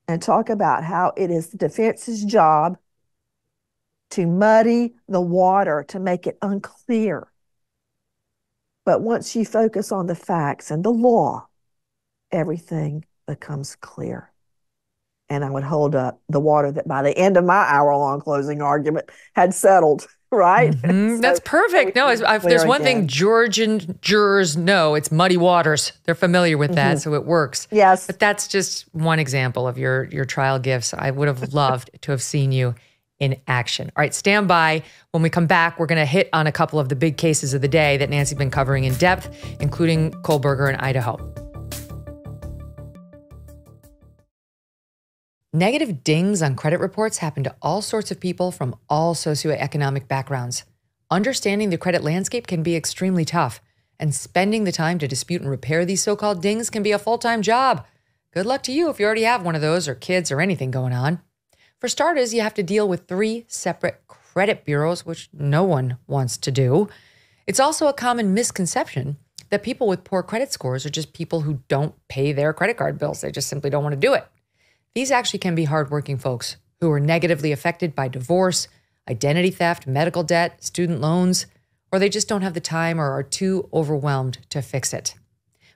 S2: and talk about how it is the defense's job to muddy the water, to make it unclear. But once you focus on the facts and the law, everything becomes clear. And I would hold up the water that by the end of my hour-long closing argument had settled, right?
S1: Mm-hmm. So that's perfect. No, if there's one thing Georgian jurors know, it's muddy waters. They're familiar with that, so it works.
S2: Yes.
S1: But that's just one example of your trial gifts. I would have loved to have seen you in action. All right, stand by. When we come back, we're going to hit on a couple of the big cases of the day that Nancy's been covering in depth, including Kohberger in Idaho. Negative dings on credit reports happen to all sorts of people from all socioeconomic backgrounds. Understanding the credit landscape can be extremely tough, and spending the time to dispute and repair these so-called dings can be a full-time job. Good luck to you if you already have one of those, or kids, or anything going on. For starters, you have to deal with 3 separate credit bureaus, which no one wants to do. It's also a common misconception that people with poor credit scores are just people who don't pay their credit card bills. They just simply don't want to do it. These actually can be hardworking folks who are negatively affected by divorce, identity theft, medical debt, student loans, or they just don't have the time or are too overwhelmed to fix it.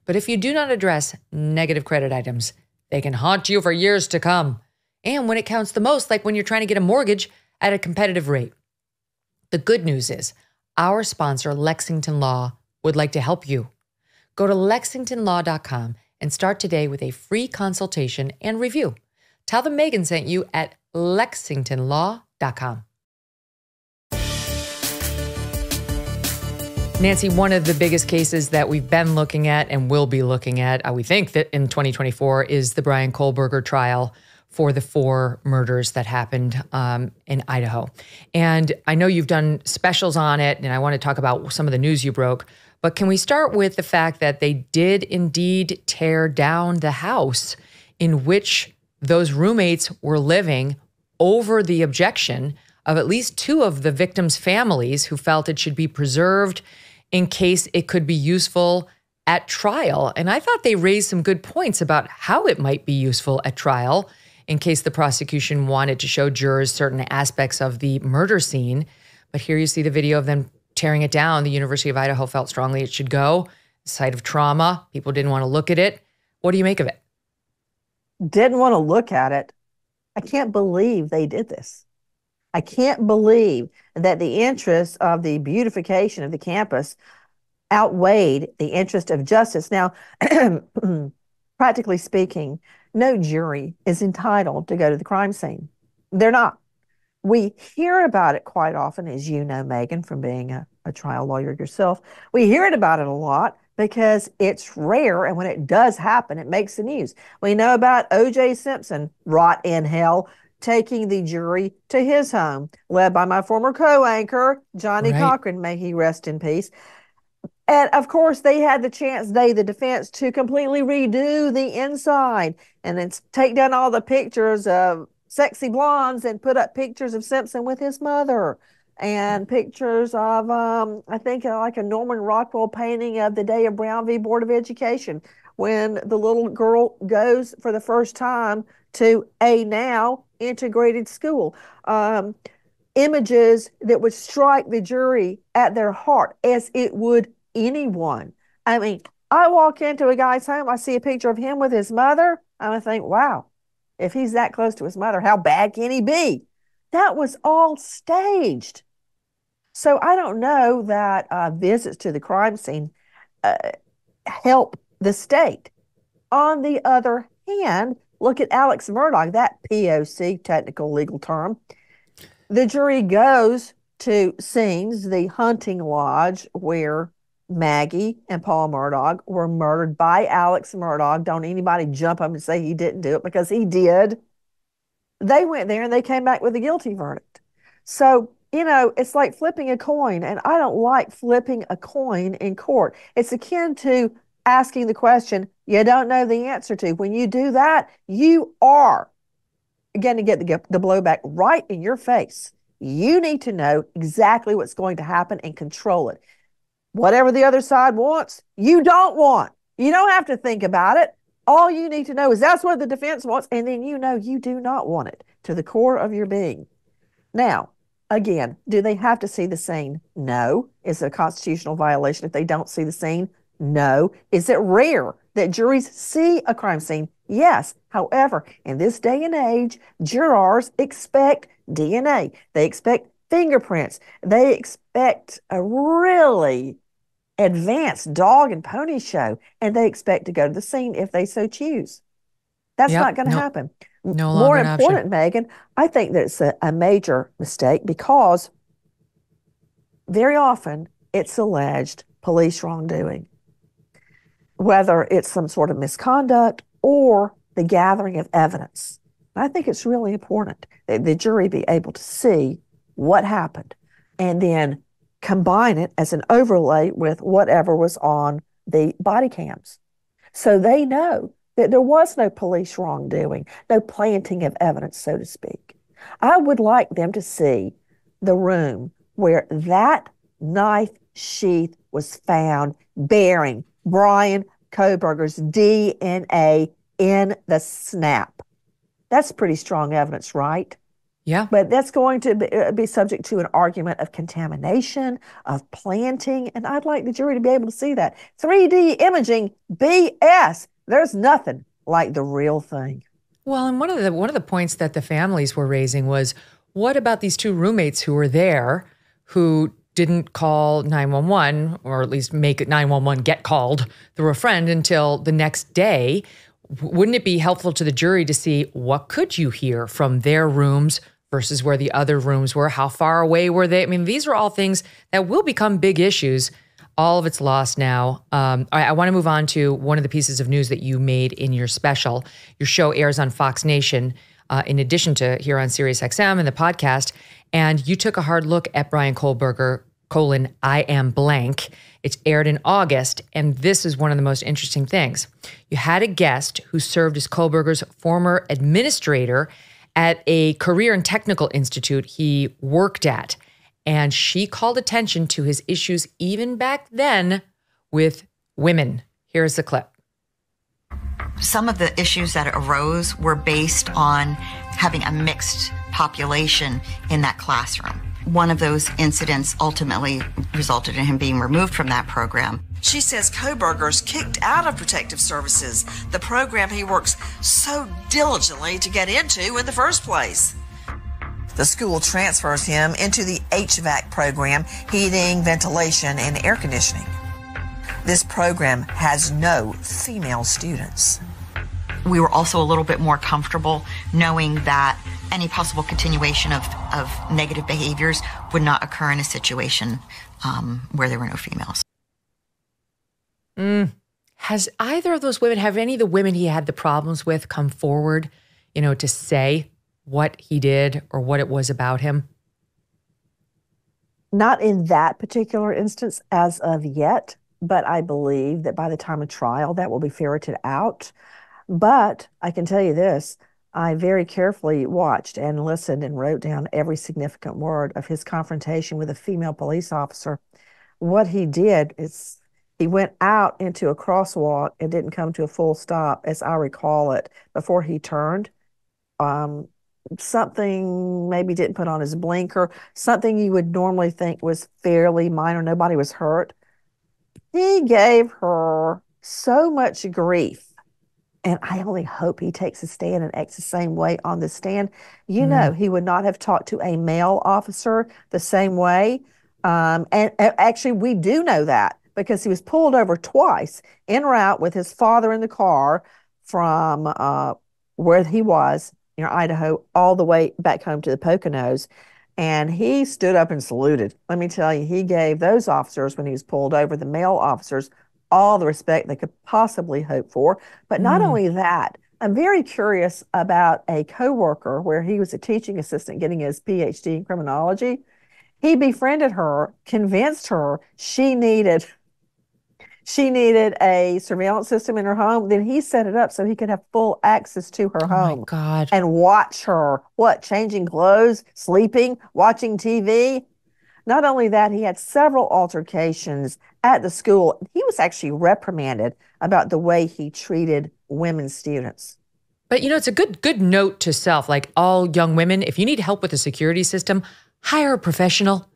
S1: But if you do not address negative credit items, they can haunt you for years to come. And when it counts the most, like when you're trying to get a mortgage at a competitive rate. The good news is our sponsor, Lexington Law, would like to help you. Go to lexingtonlaw.com and start today with a free consultation and review. Tell them Megyn sent you at lexingtonlaw.com. Nancy, one of the biggest cases that we've been looking at and will be looking at, we think that in 2024, is the Brian Kohberger trial for the 4 murders that happened in Idaho. And I know you've done specials on it, and I want to talk about some of the news you broke. But can we start with the fact that they did indeed tear down the house in which those roommates were living over the objection of at least 2 of the victims' families who felt it should be preserved in case it could be useful at trial. And I thought they raised some good points about how it might be useful at trial in case the prosecution wanted to show jurors certain aspects of the murder scene. But here you see the video of them tearing it down. The University of Idaho felt strongly it should go. Site of trauma. People didn't want to look at it. What do you make of it?
S2: Didn't want to look at it. I can't believe they did this. I can't believe that the interests of the beautification of the campus outweighed the interest of justice. Now, practically speaking, no jury is entitled to go to the crime scene. They're not. We hear about it quite often, as you know, Megyn, from being a trial lawyer yourself. We hear about it a lot because it's rare, and when it does happen, it makes the news. We know about O.J. Simpson, rot in hell, taking the jury to his home, led by my former co-anchor, Johnny Cochran, may he rest in peace. And of course, they had the chance, the defense, to completely redo the inside and then take down all the pictures of sexy blondes and put up pictures of Simpson with his mother and pictures of, I think, like a Norman Rockwell painting of the day of Brown v. Board of Education when the little girl goes for the first time to a now integrated school. Images that would strike the jury at their heart as it would anyone. I mean, I walk into a guy's home, I see a picture of him with his mother, I'm going to think, wow, if he's that close to his mother, how bad can he be? That was all staged. So I don't know that visits to the crime scene help the state. On the other hand, look at Alex Murdaugh, that POC, technical legal term. The jury goes to scenes, the hunting lodge where Maggie and Paul Murdaugh were murdered by Alex Murdaugh. Don't anybody jump up and say he didn't do it, because he did. They went there and they came back with a guilty verdict. So, you know, it's like flipping a coin, and I don't like flipping a coin in court. It's akin to asking the question you don't know the answer to. When you do that, you are going to get the blowback right in your face. You need to know exactly what's going to happen and control it. Whatever the other side wants, you don't want. You don't have to think about it. All you need to know is that's what the defense wants, and then you know you do not want it to the core of your being. Now, again, do they have to see the scene? No. Is it a constitutional violation if they don't see the scene? No. Is it rare that juries see a crime scene? Yes. However, in this day and age, jurors expect DNA. They expect fingerprints. They expect a really advanced dog and pony show, and they expect to go to the scene if they so choose. That's not going to happen.
S1: No
S2: More
S1: longer
S2: important, Megyn, I think that it's a major mistake, because very often it's alleged police wrongdoing, whether it's some sort of misconduct or the gathering of evidence. I think it's really important that the jury be able to see what happened and then combine it as an overlay with whatever was on the body cams. So they know that there was no police wrongdoing, no planting of evidence, so to speak. I would like them to see the room where that knife sheath was found bearing Brian Kohberger's DNA in the snap. That's pretty strong evidence, right?
S1: Yeah.
S2: But that's going to be subject to an argument of contamination, of planting, and I'd like the jury to be able to see that. 3D imaging, BS. There's nothing like the real thing.
S1: Well, and one of the points that the families were raising was, what about these 2 roommates who were there who didn't call 911, or at least make 911 get called through a friend until the next day? Wouldn't it be helpful to the jury to see what could you hear from their rooms versus where the other rooms were? How far away were they? I mean, these are all things that will become big issues All of it's lost now. All right, I want to move on to one of the pieces of news that you made in your special. Your show airs on Fox Nation, in addition to here on SiriusXM and the podcast. And you took a hard look at Bryan Kohberger, I am blank. It's aired in August, and this is one of the most interesting things. You had a guest who served as Kohberger's former administrator at a career and technical institute he worked at. And she called attention to his issues even back then with women. Here's the clip.
S3: Some of the issues that arose were based on having a mixed population in that classroom. One of those incidents ultimately resulted in him being removed from that program.
S4: She says Kohberger's kicked out of Protective Services, the program he works so diligently to get into in the first place. The school transfers him into the HVAC program, heating, ventilation, and air conditioning. This program has no female students.
S3: We were also a little bit more comfortable knowing that any possible continuation of negative behaviors would not occur in a situation where there were no females.
S1: Has either of those women, have any of the women he had the problems with come forward, to say what he did or what it was about him?
S2: Not in that particular instance as of yet, but I believe that by the time of trial, that will be ferreted out. But I can tell you this, I very carefully watched and listened and wrote down every significant word of his confrontation with a female police officer. What he did is he went out into a crosswalk and didn't come to a full stop, as I recall it, before he turned. Something maybe didn't put on his blinker, something you would normally think was fairly minor. Nobody was hurt. He gave her so much grief. And I only hope he takes a stand and acts the same way on the stand. He would not have talked to a male officer the same way. And actually, we do know that because he was pulled over twice en route with his father in the car from where he was, near Idaho, all the way back home to the Poconos. And he stood up and saluted. Let me tell you, he gave those officers, when he was pulled over, the male officers, all the respect they could possibly hope for. But not only that, I'm very curious about a coworker where he was a teaching assistant getting his PhD in criminology. He befriended her, convinced her she needed a surveillance system in her home. Then he set it up so he could have full access to her home.
S1: My God.
S2: And watch her, changing clothes, sleeping, watching TV. Not only that, he had several altercations at the school. He was actually reprimanded about the way he treated women students.
S1: But it's a good note to self, like all young women, if you need help with the security system, hire a professional.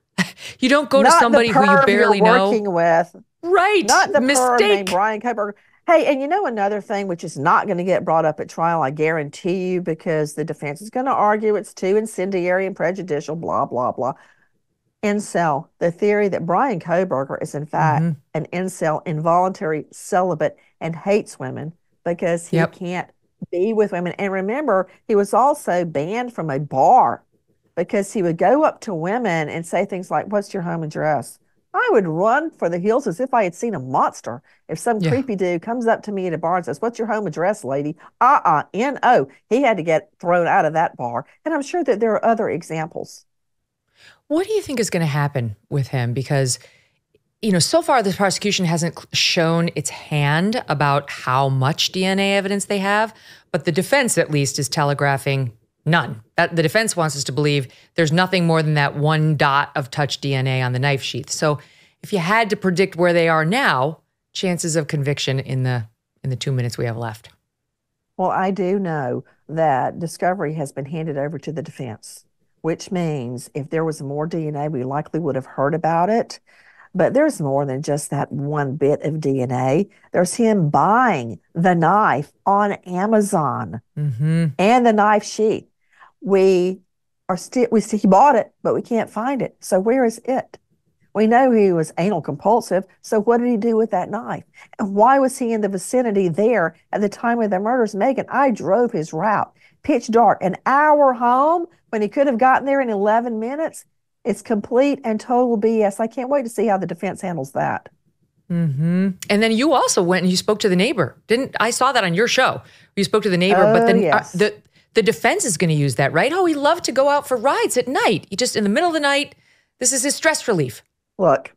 S1: You don't go to somebody who you barely know.
S2: Working with.
S1: Right.
S2: Not the perv named
S1: Mistake.
S2: Bryan Kohberger. Hey, and another thing which is not going to get brought up at trial, I guarantee you, because the defense is going to argue it's too incendiary and prejudicial, blah, blah, blah. Incel, the theory that Bryan Kohberger is in fact an incel, involuntary celibate, and hates women because he can't be with women. And remember, he was also banned from a bar because he would go up to women and say things like, "What's your home address?" I would run for the hills as if I had seen a monster. If some creepy dude comes up to me at a bar and says, "What's your home address, lady?" N-O. He had to get thrown out of that bar. And I'm sure that there are other examples.
S1: What do you think is going to happen with him? Because, so far the prosecution hasn't shown its hand about how much DNA evidence they have, but the defense at least is telegraphing none. The defense wants us to believe there's nothing more than that one dot of touch DNA on the knife sheath. So if you had to predict where they are now, chances of conviction in the 2 minutes we have left.
S2: Well, I do know that discovery has been handed over to the defense, which means if there was more DNA, we likely would have heard about it. But there's more than just that one bit of DNA. There's him buying the knife on Amazon and the knife sheath. He bought it, but we can't find it. So where is it? We know he was anal compulsive. So what did he do with that knife? And why was he in the vicinity there at the time of the murders? Megyn, I drove his route, pitch dark, an hour home when he could have gotten there in 11 minutes. It's complete and total BS. I can't wait to see how the defense handles that.
S1: And then you also went and you spoke to the neighbor. I saw that on your show. You spoke to the neighbor, but then
S2: yes.
S1: The defense is going to use that, right? Oh, he loved to go out for rides at night. He just in the middle of the night, this is his stress relief.
S2: Look,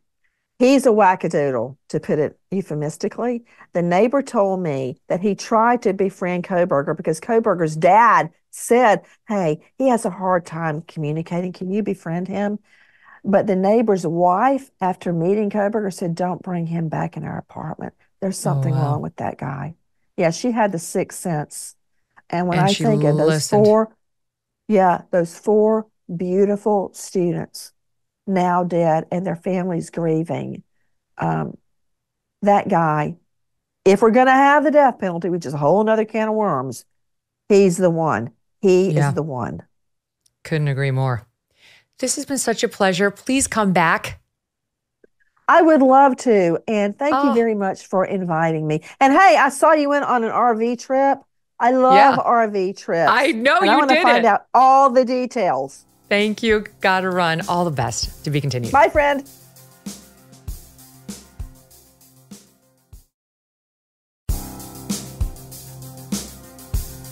S2: he's a wackadoodle, to put it euphemistically. The neighbor told me that he tried to befriend Kohberger because Kohberger's dad said, hey, he has a hard time communicating. Can you befriend him? But the neighbor's wife, after meeting Kohberger, said, don't bring him back in our apartment. There's something wrong with that guy. Yeah, she had the sixth sense. And when I think of those those four beautiful students now dead and their families grieving, that guy, if we're going to have the death penalty, which is a whole nother can of worms, he's the one. He is the one.
S1: Couldn't agree more. This has been such a pleasure. Please come back.
S2: I would love to. And thank you very much for inviting me. And hey, I saw you went on an RV trip. I love RV trips.
S1: I know
S2: and I want to find out all the details.
S1: Thank you. Gotta run. All the best. To be continued.
S2: Bye, friend.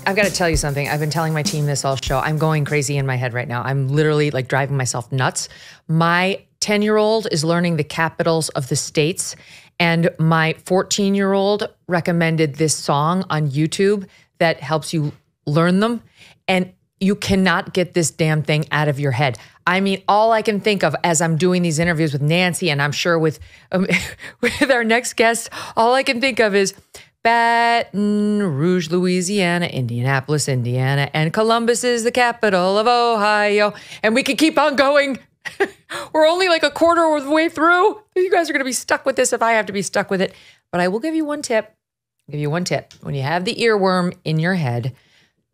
S1: I've got to tell you something. I've been telling my team this all show. I'm going crazy in my head right now. I'm literally like driving myself nuts. My 10-year-old is learning the capitals of the states, and my 14-year-old recommended this song on YouTube that helps you learn them. And you cannot get this damn thing out of your head. I mean, all I can think of as I'm doing these interviews with Nancy, and I'm sure with our next guest, all I can think of is Baton Rouge, Louisiana, Indianapolis, Indiana, and Columbus is the capital of Ohio. And we could keep on going. We're only like a quarter of the way through. You guys are going to be stuck with this if I have to be stuck with it. But I will give you one tip. When you have the earworm in your head,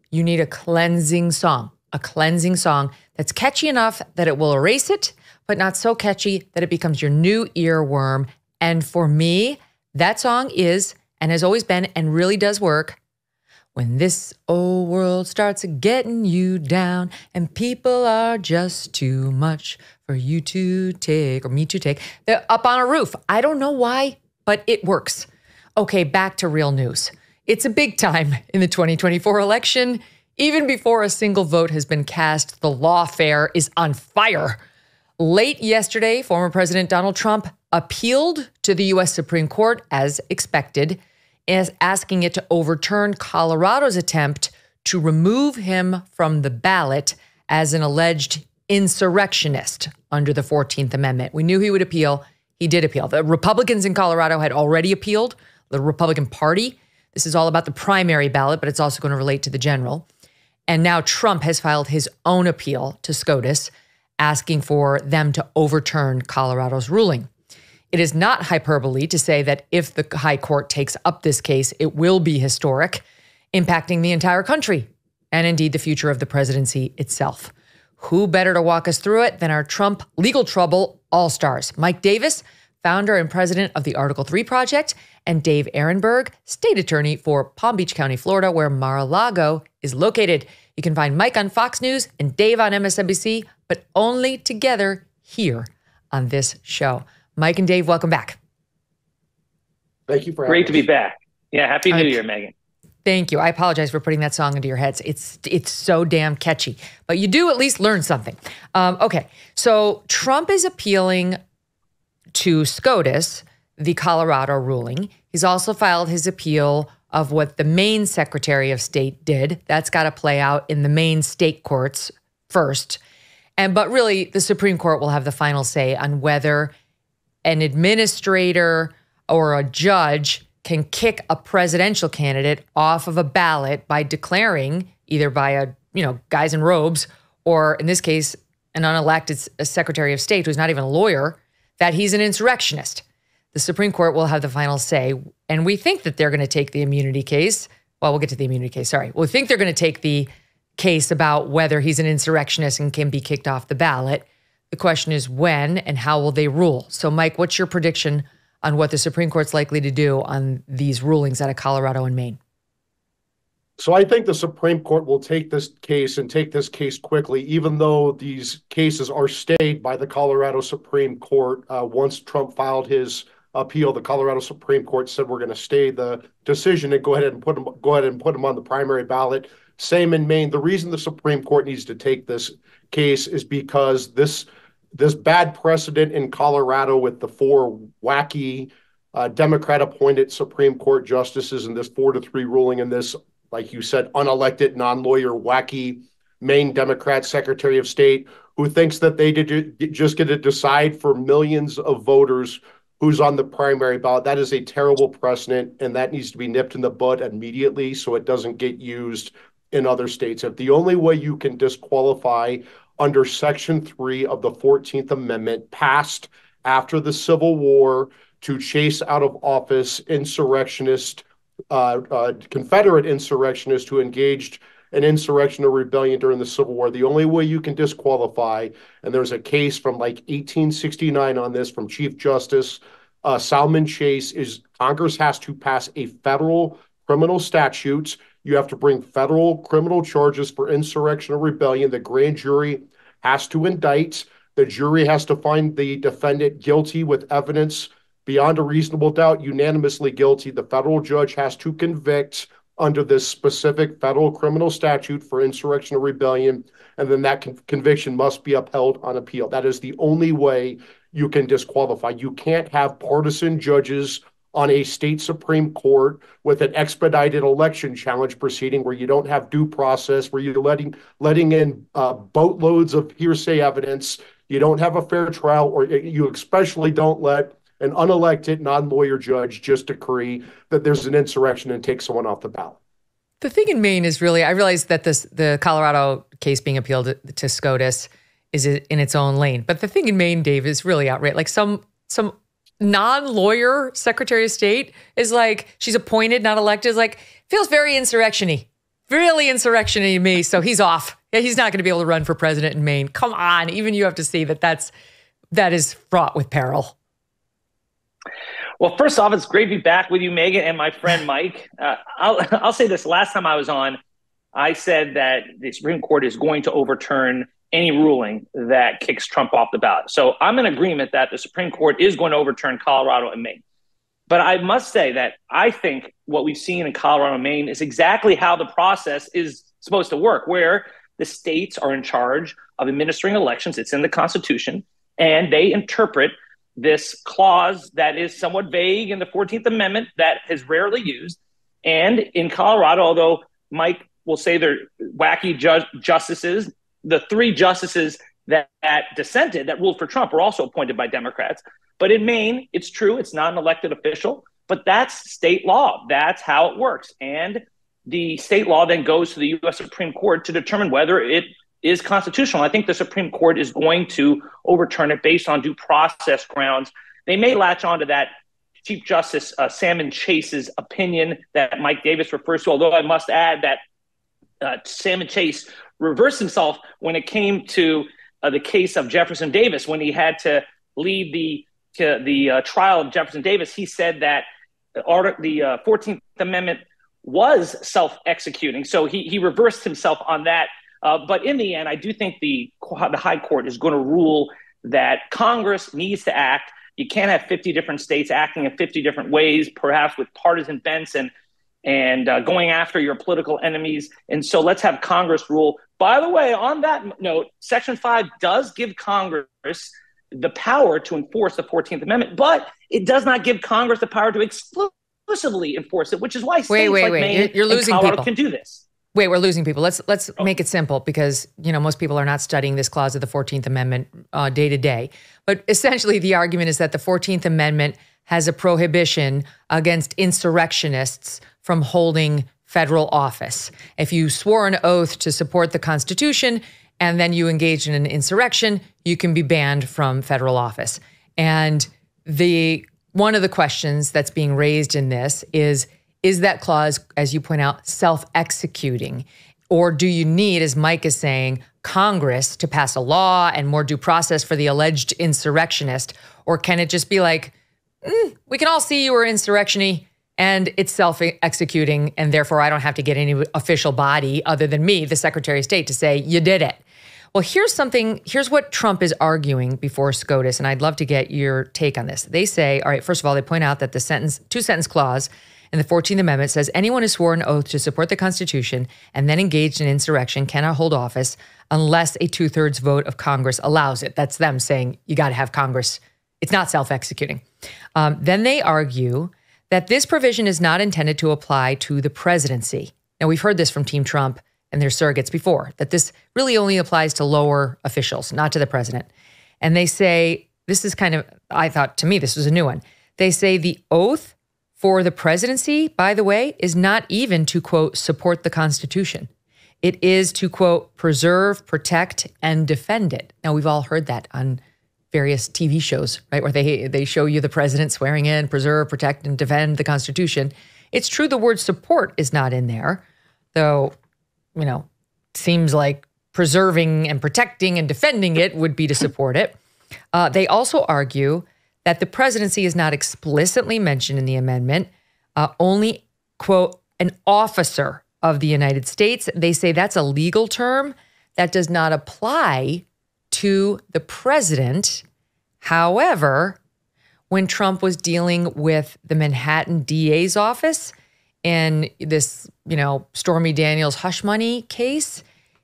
S1: you need a cleansing song that's catchy enough that it will erase it, but not so catchy that it becomes your new earworm. And for me, that song is, and has always been, and really does work, when this old world starts getting you down and people are just too much for you to take or me to take. They're up on a roof. I don't know why, but it works. Okay, back to real news. It's a big time in the 2024 election. Even before a single vote has been cast, the lawfare is on fire. Late yesterday, former President Donald Trump appealed to the U.S. Supreme Court, as expected, as asking it to overturn Colorado's attempt to remove him from the ballot as an alleged insurrectionist under the 14th Amendment. We knew he would appeal. He did appeal. The Republicans in Colorado had already appealed, the Republican Party. This is all about the primary ballot, but it's also going to relate to the general. And now Trump has filed his own appeal to SCOTUS, asking for them to overturn Colorado's ruling. It is not hyperbole to say that if the high court takes up this case, it will be historic, impacting the entire country and indeed the future of the presidency itself. Who better to walk us through it than our Trump legal trouble all-stars? Mike Davis, founder and president of the Article 3 Project, and Dave Aronberg, state attorney for Palm Beach County, Florida, where Mar-a-Lago is located. You can find Mike on Fox News and Dave on MSNBC, but only together here on this show. Mike and Dave, welcome back.
S5: Thank you for having us.
S6: Great to be back. Yeah, Happy New Year, Megyn.
S1: Thank you. I apologize for putting that song into your heads. It's so damn catchy, but you do at least learn something. Okay, so Trump is appealing to SCOTUS, the Colorado ruling. He's also filed his appeal of what the Maine Secretary of State did. That's got to play out in the Maine state courts first. But really, the Supreme Court will have the final say on whether an administrator or a judge can kick a presidential candidate off of a ballot by declaring, either by guys in robes, or in this case, an unelected Secretary of State who's not even a lawyer, that he's an insurrectionist. The Supreme Court will have the final say, and we think that they're going to take the immunity case. Well, we'll get to the immunity case, sorry. We think they're going to take the case about whether he's an insurrectionist and can be kicked off the ballot. The question is when and how will they rule? So, Mike, what's your prediction on what the Supreme Court's likely to do on these rulings out of Colorado and Maine?
S5: So I think the Supreme Court will take this case and take this case quickly, even though these cases are stayed by the Colorado Supreme Court once Trump filed his appeal. The Colorado Supreme Court said we're going to stay the decision and go ahead and put them on the primary ballot. Same in Maine. The reason the Supreme Court needs to take this case is because this bad precedent in Colorado with the four wacky Democrat-appointed Supreme Court justices and this 4-3 ruling and this, like you said, unelected, non-lawyer, wacky Maine Democrat Secretary of State who thinks that they just get to decide for millions of voters who's on the primary ballot. That is a terrible precedent, and that needs to be nipped in the bud immediately so it doesn't get used in other states. If the only way you can disqualify under Section 3 of the 14th Amendment passed after the Civil War to chase out of office insurrectionists, Confederate insurrectionists who engaged an insurrection or rebellion during the Civil War. The only way you can disqualify, and there's a case from like 1869 on this from Chief Justice Salmon Chase, is Congress has to pass a federal criminal statute. You have to bring federal criminal charges for insurrection or rebellion. The grand jury has to indict. The jury has to find the defendant guilty with evidence beyond a reasonable doubt, unanimously guilty. The federal judge has to convict under this specific federal criminal statute for insurrection or rebellion, and then that conviction must be upheld on appeal. That is the only way you can disqualify. You can't have partisan judges on a state Supreme Court with an expedited election challenge proceeding where you don't have due process, where you're letting in boatloads of hearsay evidence. You don't have a fair trial, or you especially don't let an unelected non-lawyer judge just decree that there's an insurrection and take someone off the ballot.
S1: The thing in Maine is really, I realize that the Colorado case being appealed to SCOTUS is in its own lane. But the thing in Maine, Dave, is really outrageous. Like some non-lawyer Secretary of State is like, she's appointed, not elected, is like, feels very insurrection-y. Really insurrection-y to me, so he's off. Yeah, he's not going to be able to run for president in Maine. Come on, even you have to see that is fraught with peril.
S6: Well, first off, it's great to be back with you, Megyn, and my friend Mike. I'll say this. Last time I was on, I said that the Supreme Court is going to overturn any ruling that kicks Trump off the ballot. So I'm in agreement that the Supreme Court is going to overturn Colorado and Maine. But I must say that I think what we've seen in Colorado and Maine is exactly how the process is supposed to work, where the states are in charge of administering elections. It's in the Constitution, and they interpret this clause that is somewhat vague in the 14th Amendment that is rarely used. And in Colorado, although Mike will say they're wacky justices, the three justices that dissented, that ruled for Trump, were also appointed by Democrats. But in Maine, it's true, it's not an elected official, but that's state law. That's how it works. And the state law then goes to the U.S. Supreme Court to determine whether it is constitutional. I think the Supreme Court is going to overturn it based on due process grounds. They may latch onto that Chief Justice Salmon Chase's opinion that Mike Davis refers to, although I must add that Salmon Chase reversed himself when it came to the case of Jefferson Davis. When he had to lead the trial of Jefferson Davis, he said that the 14th Amendment was self-executing. So he reversed himself on that. But in the end, I do think the High Court is going to rule that Congress needs to act. You can't have 50 different states acting in 50 different ways, perhaps with partisan bents and going after your political enemies. And so let's have Congress rule. By the way, on that note, Section 5 does give Congress the power to enforce the 14th Amendment, but it does not give Congress the power to exclusively enforce it, which is why states like Maine and Colorado can do this.
S1: Wait, we're losing people. Let's make it simple because, most people are not studying this clause of the 14th Amendment day to day. But essentially the argument is that the 14th Amendment has a prohibition against insurrectionists from holding federal office. If you swore an oath to support the Constitution and then you engage in an insurrection, you can be banned from federal office. And one of the questions that's being raised in this is that clause, as you point out, self-executing? Or do you need, as Mike is saying, Congress to pass a law and more due process for the alleged insurrectionist? Or can it just be like, we can all see you were insurrection-y and it's self-executing, and therefore I don't have to get any official body other than me, the Secretary of State, to say you did it? Well, here's what Trump is arguing before SCOTUS, and I'd love to get your take on this. They say, all right, first of all, they point out that the two-sentence clause in the 14th Amendment says anyone who swore an oath to support the Constitution and then engaged in insurrection cannot hold office unless a 2/3 vote of Congress allows it. That's them saying you got to have Congress. It's not self-executing. Then they argue that this provision is not intended to apply to the presidency. Now, we've heard this from Team Trump and their surrogates before, that this really only applies to lower officials, not to the president. And they say, this is kind of, I thought to me, this was a new one. They say the oath for the presidency, by the way, is not even to, quote, support the Constitution. It is to, quote, preserve, protect, and defend it. Now, we've all heard that on various TV shows, right, where they show you the president swearing in, preserve, protect, and defend the Constitution. It's true the word support is not in there, though, seems like preserving and protecting and defending it would be to support it. They also argue that the presidency is not explicitly mentioned in the amendment, only, quote, an officer of the United States. They say that's a legal term that does not apply to the president. However, when Trump was dealing with the Manhattan DA's office in this, Stormy Daniels hush money case,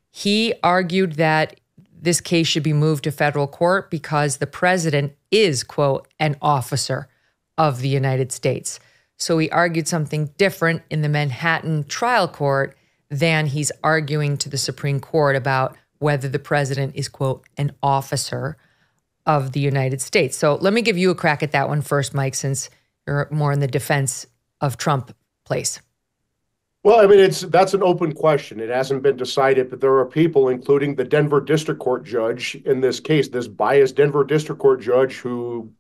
S1: he argued that this case should be moved to federal court because the president is, quote, an officer of the United States. So he argued something different in the Manhattan trial court than he's arguing to the Supreme Court about whether the president is, quote, an officer of the United States. So let me give you a crack at that one first, Mike, since you're more in the defense of Trump place.
S5: Well, I mean, that's an open question. It hasn't been decided, but there are people, including the Denver District Court judge in this case, this biased Denver District Court judge who,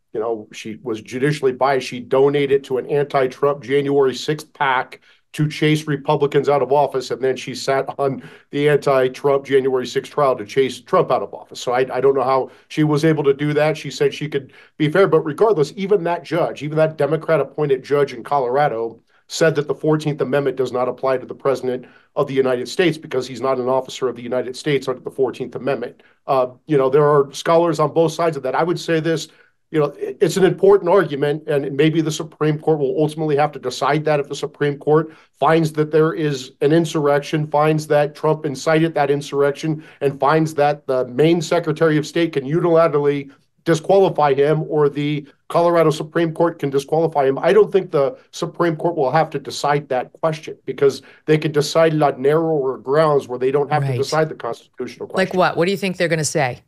S5: she was judicially biased. She donated to an anti-Trump January 6th PAC to chase Republicans out of office, and then she sat on the anti-Trump January 6th trial to chase Trump out of office. So I don't know how she was able to do that. She said she could be fair, but regardless, even that judge, even that Democrat-appointed judge in Colorado, said that the 14th Amendment does not apply to the President of the United States because he's not an officer of the United States under the 14th Amendment. There are scholars on both sides of that. I would say this, it's an important argument, and maybe the Supreme Court will ultimately have to decide that if the Supreme Court finds that there is an insurrection, finds that Trump incited that insurrection, and finds that the Maine Secretary of State can unilaterally disqualify him or the Colorado Supreme Court can disqualify him. I don't think the Supreme Court will have to decide that question because they can decide it on narrower grounds where they don't have to decide the constitutional question.
S1: Like what? What do you think they're going to say?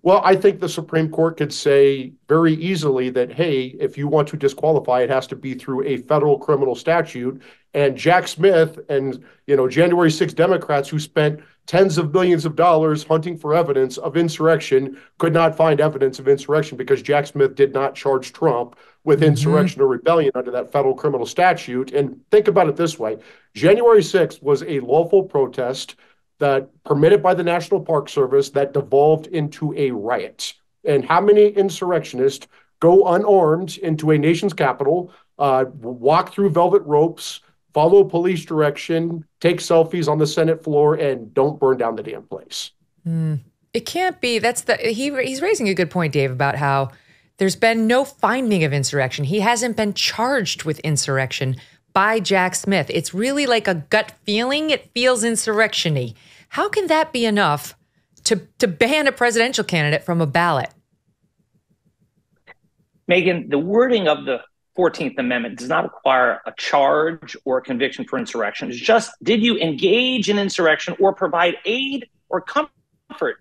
S5: Well, I think the Supreme Court could say very easily that, hey, if you want to disqualify, it has to be through a federal criminal statute. And Jack Smith and, January 6 Democrats who spent tens of millions of dollars hunting for evidence of insurrection could not find evidence of insurrection because Jack Smith did not charge Trump with insurrection or rebellion under that federal criminal statute. And think about it this way. January 6th was a lawful protest that permitted by the National Park Service that devolved into a riot. And how many insurrectionists go unarmed into a nation's capital, walk through velvet ropes, follow police direction, take selfies on the Senate floor, and don't burn down the damn place?
S1: It can't be. He's raising a good point, Dave, about how there's been no finding of insurrection. He hasn't been charged with insurrection by Jack Smith. It's really like a gut feeling. It feels insurrection-y. How can that be enough to ban a presidential candidate from a ballot?
S6: Megyn, the wording of the 14th Amendment does not require a charge or a conviction for insurrection. It's just, did you engage in insurrection or provide aid or comfort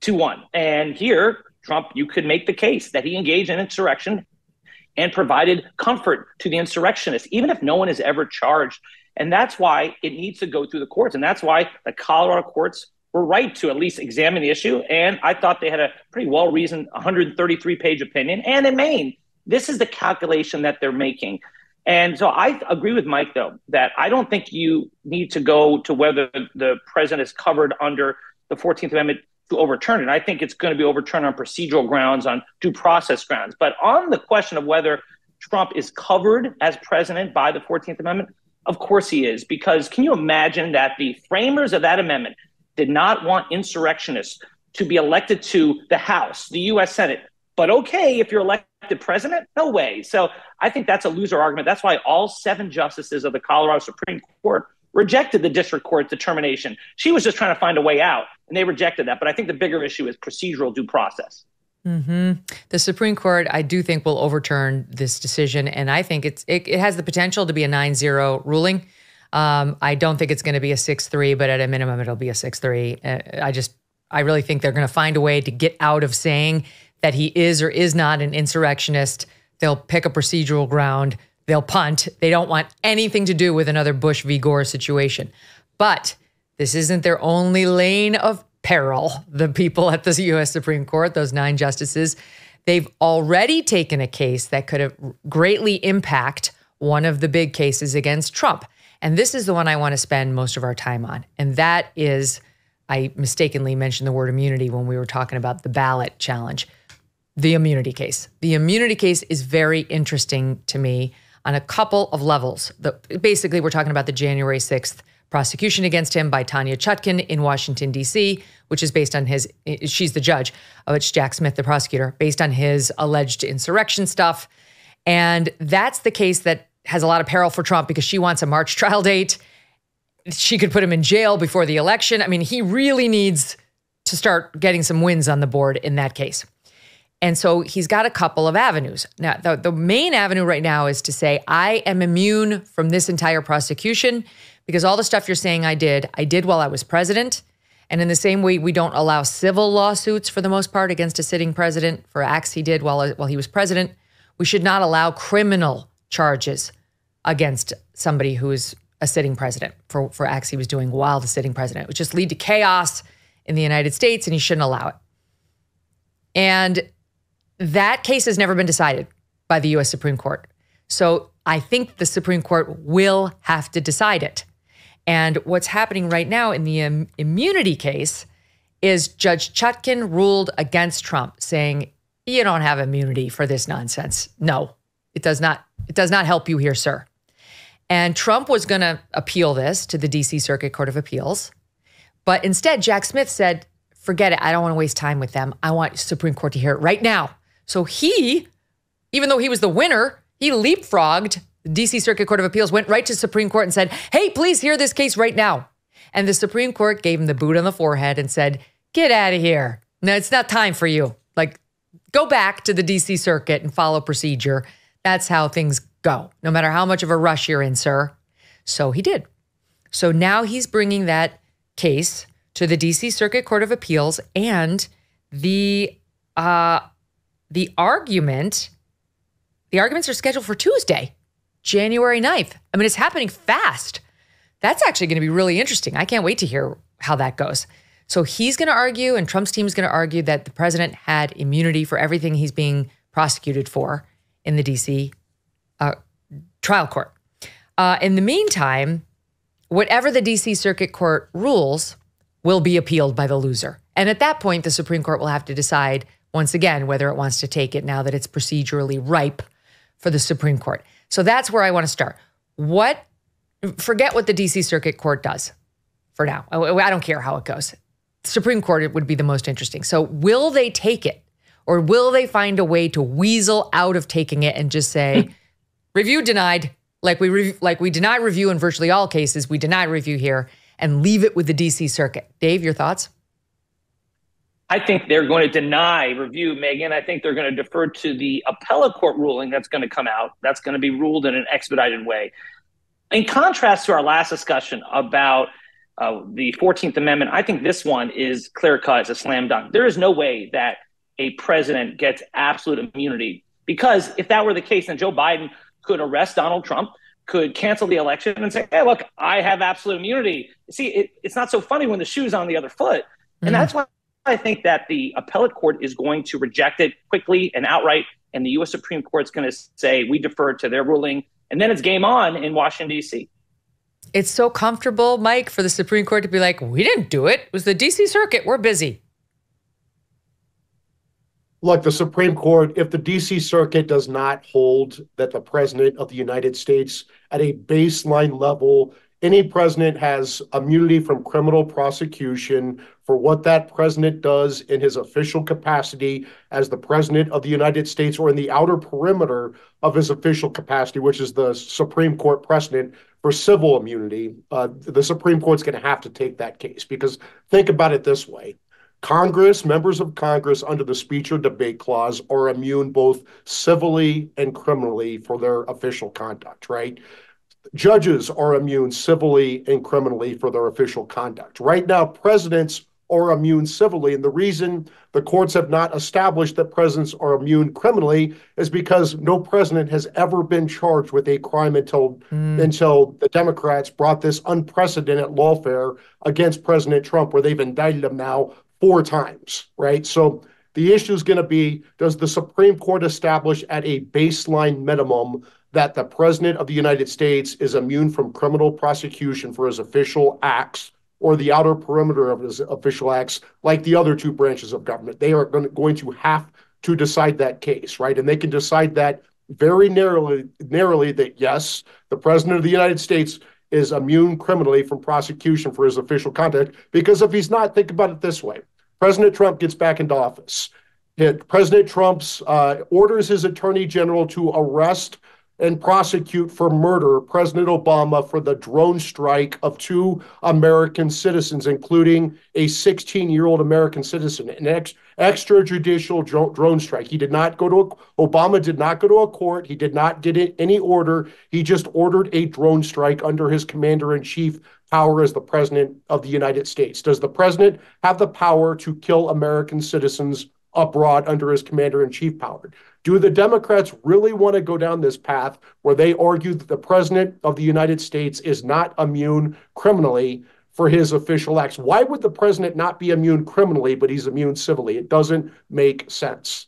S6: to one? And here, Trump, you could make the case that he engaged in insurrection and provided comfort to the insurrectionists, even if no one is ever charged. And that's why it needs to go through the courts. And that's why the Colorado courts were right to at least examine the issue. And I thought they had a pretty well-reasoned 133-page opinion. And in Maine, this is the calculation that they're making. And so I agree with Mike, though, that I don't think you need to go to whether the president is covered under the 14th Amendment to overturn it. I think it's going to be overturned on procedural grounds, on due process grounds. But on the question of whether Trump is covered as president by the 14th Amendment, of course he is. Because can you imagine that the framers of that amendment did not want insurrectionists to be elected to the House, the U.S. Senate. But okay, if you're elected president, no way. So I think that's a loser argument. That's why all 7 justices of the Colorado Supreme Court rejected the district court determination. She was just trying to find a way out, and they rejected that. But I think the bigger issue is procedural due process.
S1: The Supreme Court, I do think, will overturn this decision, and I think it has the potential to be a 9-0 ruling. I don't think it's going to be a 6-3, but at a minimum, it'll be a 6-3. I really think they're going to find a way to get out of saying that he is or is not an insurrectionist. They'll pick a procedural ground. They'll punt. They don't want anything to do with another Bush v. Gore situation. But this isn't their only lane of peril. The people at the U.S. Supreme Court, those 9 justices, they've already taken a case that could have greatly impact one of the big cases against Trump. And this is the one I want to spend most of our time on. And that is, I mistakenly mentioned the word immunity when we were talking about the ballot challenge. The immunity case. The immunity case is very interesting to me on a couple of levels. Basically, we're talking about the January 6th prosecution against him by Tanya Chutkan in Washington, D.C., which is based on she's the judge, it's Jack Smith, the prosecutor, based on his alleged insurrection stuff. And that's the case that has a lot of peril for Trump because she wants a March trial date. She could put him in jail before the election. I mean, he really needs to start getting some wins on the board in that case. And so he's got a couple of avenues. Now, the main avenue right now is to say, I am immune from this entire prosecution because all the stuff you're saying I did while I was president. And in the same way, we don't allow civil lawsuits for the most part against a sitting president for acts he did while he was president. We should not allow criminal charges against somebody who is a sitting president for acts he was doing while the sitting president. It would just lead to chaos in the United States, and he shouldn't allow it. And that case has never been decided by the U.S. Supreme Court. So I think the Supreme Court will have to decide it. And what's happening right now in the immunity case is Judge Chutkan ruled against Trump, saying, you don't have immunity for this nonsense. No, it does not help you here, sir. And Trump was going to appeal this to the D.C. Circuit Court of Appeals. But instead, Jack Smith said, forget it. I don't want to waste time with them. I want Supreme Court to hear it right now. So he, even though he was the winner, he leapfrogged the D.C. Circuit Court of Appeals, went right to Supreme Court and said, hey, please hear this case right now. And the Supreme Court gave him the boot on the forehead and said, get out of here. No, it's not time for you. Like, go back to the D.C. Circuit and follow procedure. That's how things go, no matter how much of a rush you're in, sir. So he did. So now he's bringing that case to the D.C. Circuit Court of Appeals, and the arguments are scheduled for Tuesday, January 9th. I mean, it's happening fast. That's actually going to be really interesting. I can't wait to hear how that goes. So he's going to argue, and Trump's team is going to argue that the president had immunity for everything he's being prosecuted for in the D.C. Trial court. In the meantime, whatever the D.C. Circuit Court rules will be appealed by the loser. And at that point, the Supreme Court will have to decide once again whether it wants to take it now that it's procedurally ripe for the Supreme Court. So that's where I want to start. Forget what the D.C. Circuit Court does for now. I don't care how it goes. Supreme Court, it would be the most interesting. So will they take it, or will they find a way to weasel out of taking it and just say, review denied, like we deny review in virtually all cases, we deny review here, and leave it with the D.C. Circuit? Dave, your thoughts?
S6: I think they're going to deny review, Megan. I think they're going to defer to the appellate court ruling that's going to come out. That's going to be ruled in an expedited way. In contrast to our last discussion about the 14th Amendment, I think this one is clear-cut, it's a slam dunk. There is no way that a president gets absolute immunity, because if that were the case, then Joe Biden could arrest Donald Trump, could cancel the election and say, hey, look, I have absolute immunity. See, it's not so funny when the shoe's on the other foot. And that's why I think that the appellate court is going to reject it quickly and outright, and the U.S. Supreme Court is going to say we defer to their ruling, and then it's game on in Washington, D.C.
S1: It's so comfortable, Mike, for the Supreme Court to be like, we didn't do it. It was the D.C. Circuit. We're busy.
S5: Look, the Supreme Court, if the D.C. Circuit does not hold that the President of the United States at a baseline level any president has immunity from criminal prosecution for what that president does in his official capacity as the president of the United States or in the outer perimeter of his official capacity, which is the Supreme Court precedent for civil immunity. The Supreme Court's going to have to take that case because think about it this way. Congress, members of Congress under the speech or debate clause are immune both civilly and criminally for their official conduct, right? Judges are immune civilly and criminally for their official conduct. Right now, presidents are immune civilly. And the reason the courts have not established that presidents are immune criminally is because no president has ever been charged with a crime until the Democrats brought this unprecedented lawfare against President Trump, where they've indicted him now 4 times, right? So the issue is going to be, does the Supreme Court establish at a baseline minimum that the president of the United States is immune from criminal prosecution for his official acts or the outer perimeter of his official acts, like the other 2 branches of government? They are going to have to decide that case, right? And they can decide that very narrowly that, yes, the president of the United States is immune criminally from prosecution for his official conduct. Because if he's not, think about it this way. President Trump gets back into office. President Trump orders his attorney general to arrest and prosecute for murder President Obama for the drone strike of 2 American citizens, including a 16-year-old American citizen, an extrajudicial drone strike. Obama did not go to a court. He did not get any order. He just ordered a drone strike under his commander-in-chief power as the president of the United States. Does the president have the power to kill American citizens abroad under his commander-in-chief power? Do the Democrats really want to go down this path where they argue that the president of the United States is not immune criminally for his official acts? Why would the president not be immune criminally, but he's immune civilly? It doesn't make sense.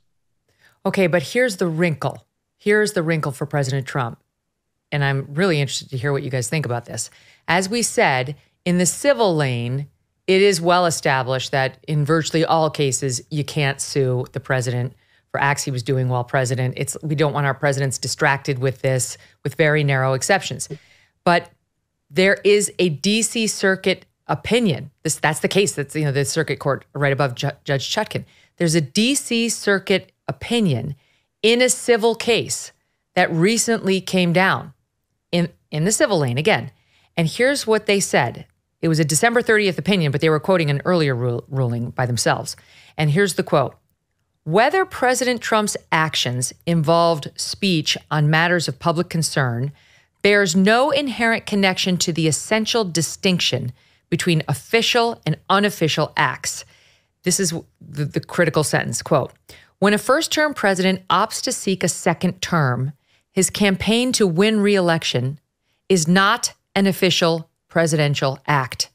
S1: Okay, but here's the wrinkle. Here's the wrinkle for President Trump. And I'm really interested to hear what you guys think about this. As we said, in the civil lane, it is well established that in virtually all cases, you can't sue the president for acts he was doing while president. We don't want our presidents distracted with this, with very narrow exceptions. But there is a D.C. Circuit opinion. That's the case. That's the circuit court right above Judge Chutkan. There's a D.C. Circuit opinion in a civil case that recently came down in the civil lane again. And here's what they said. It was a December 30th opinion, but they were quoting an earlier ruling by themselves. And here's the quote. Whether President Trump's actions involved speech on matters of public concern bears no inherent connection to the essential distinction between official and unofficial acts. This is the critical sentence, quote, when a first-term president opts to seek a second term, his campaign to win re-election is not an official presidential act.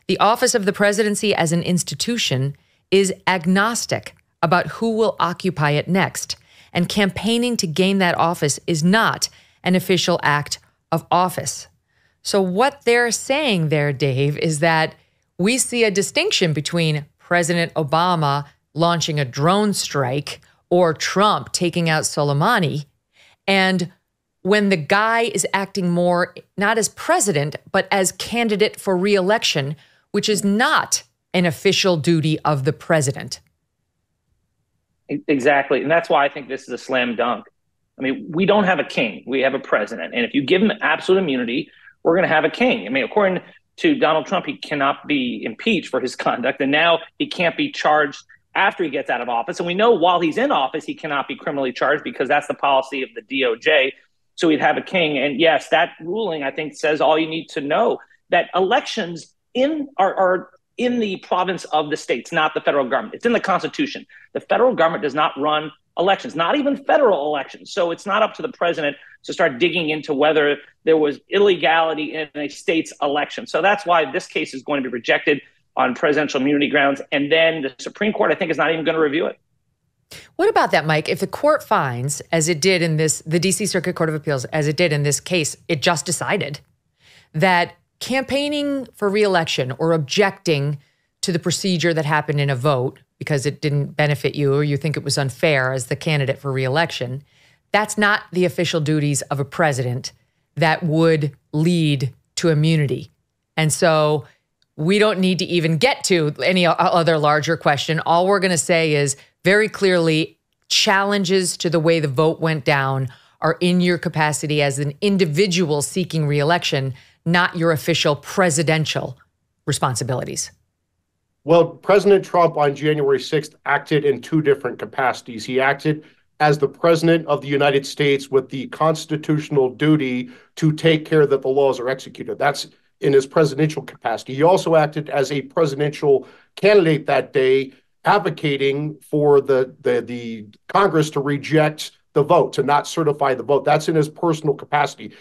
S1: The office of the presidency as an institution is agnostic about who will occupy it next, and campaigning to gain that office is not an official act of office. So what they're saying there, Dave, is that we see a distinction between President Obama launching a drone strike or Trump taking out Soleimani, and when the guy is acting more not as president, but as candidate for re-election, which is not an official duty of the president.
S6: Exactly. And that's why I think this is a slam dunk. I mean, we don't have a king. We have a president. And if you give him absolute immunity, we're going to have a king. I mean, according to Donald Trump, he cannot be impeached for his conduct. And now he can't be charged after he gets out of office. And we know while he's in office, he cannot be criminally charged because that's the policy of the DOJ. So we'd have a king. And yes, that ruling, I think, says all you need to know, that elections are in the province of the states, not the federal government. It's in the Constitution. The federal government does not run elections, not even federal elections. So it's not up to the president to start digging into whether there was illegality in a state's election. So that's why this case is going to be rejected on presidential immunity grounds. And then the Supreme Court, I think, is not even going to review it.
S1: What about that, Mike? If the court finds, as it did in the D.C. Circuit Court of Appeals, as it did in this case, it just decided that campaigning for re-election or objecting to the procedure that happened in a vote because it didn't benefit you or you think it was unfair as the candidate for re-election, that's not the official duties of a president that would lead to immunity. And so we don't need to even get to any other larger question. All we're going to say is very clearly challenges to the way the vote went down are in your capacity as an individual seeking re-election, not your official presidential responsibilities.
S5: Well, President Trump on January 6th acted in two different capacities. He acted as the president of the United States with the constitutional duty to take care that the laws are executed. That's in his presidential capacity. He also acted as a presidential candidate that day, advocating for the Congress to reject the vote, to not certify the vote. That's in his personal capacity.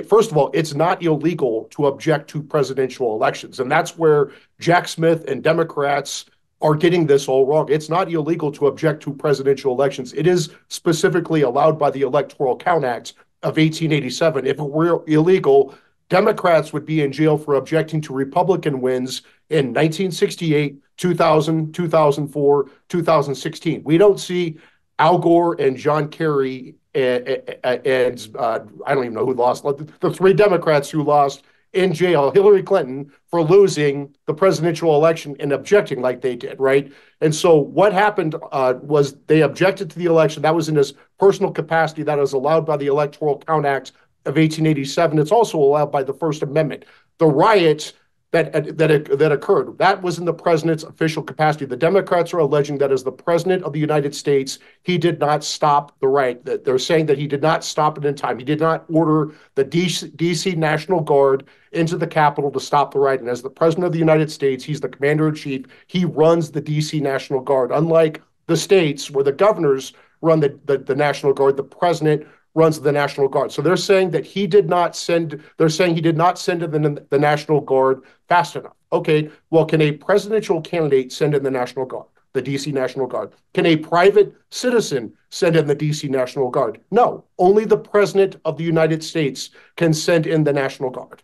S5: First of all, it's not illegal to object to presidential elections. And that's where Jack Smith and Democrats are getting this all wrong. It's not illegal to object to presidential elections. It is specifically allowed by the Electoral Count Act of 1887. If it were illegal, Democrats would be in jail for objecting to Republican wins in 1968, 2000, 2004, 2016. We don't see Al Gore and John Kerry and I don't even know who lost, the three Democrats who lost in jail, Hillary Clinton, for losing the presidential election and objecting like they did, right? And so what happened was they objected to the election. That was in his personal capacity. That is allowed by the Electoral Count Act of 1887. It's also allowed by the First Amendment. The riots that occurred, that was in the president's official capacity. The Democrats are alleging that as the president of the United States, he did not stop the riot. That they're saying that he did not stop it in time. He did not order the DC National Guard into the Capitol to stop the riot. And as the president of the United States, he's the commander-in-chief. He runs the DC National Guard. Unlike the states where the governors run the National Guard, the president runs the National Guard. So they're saying that he did not send in the National Guard fast enough. Okay, well, can a presidential candidate send in the National Guard, the DC National Guard? Can a private citizen send in the DC National Guard? No, only the president of the United States can send in the National Guard.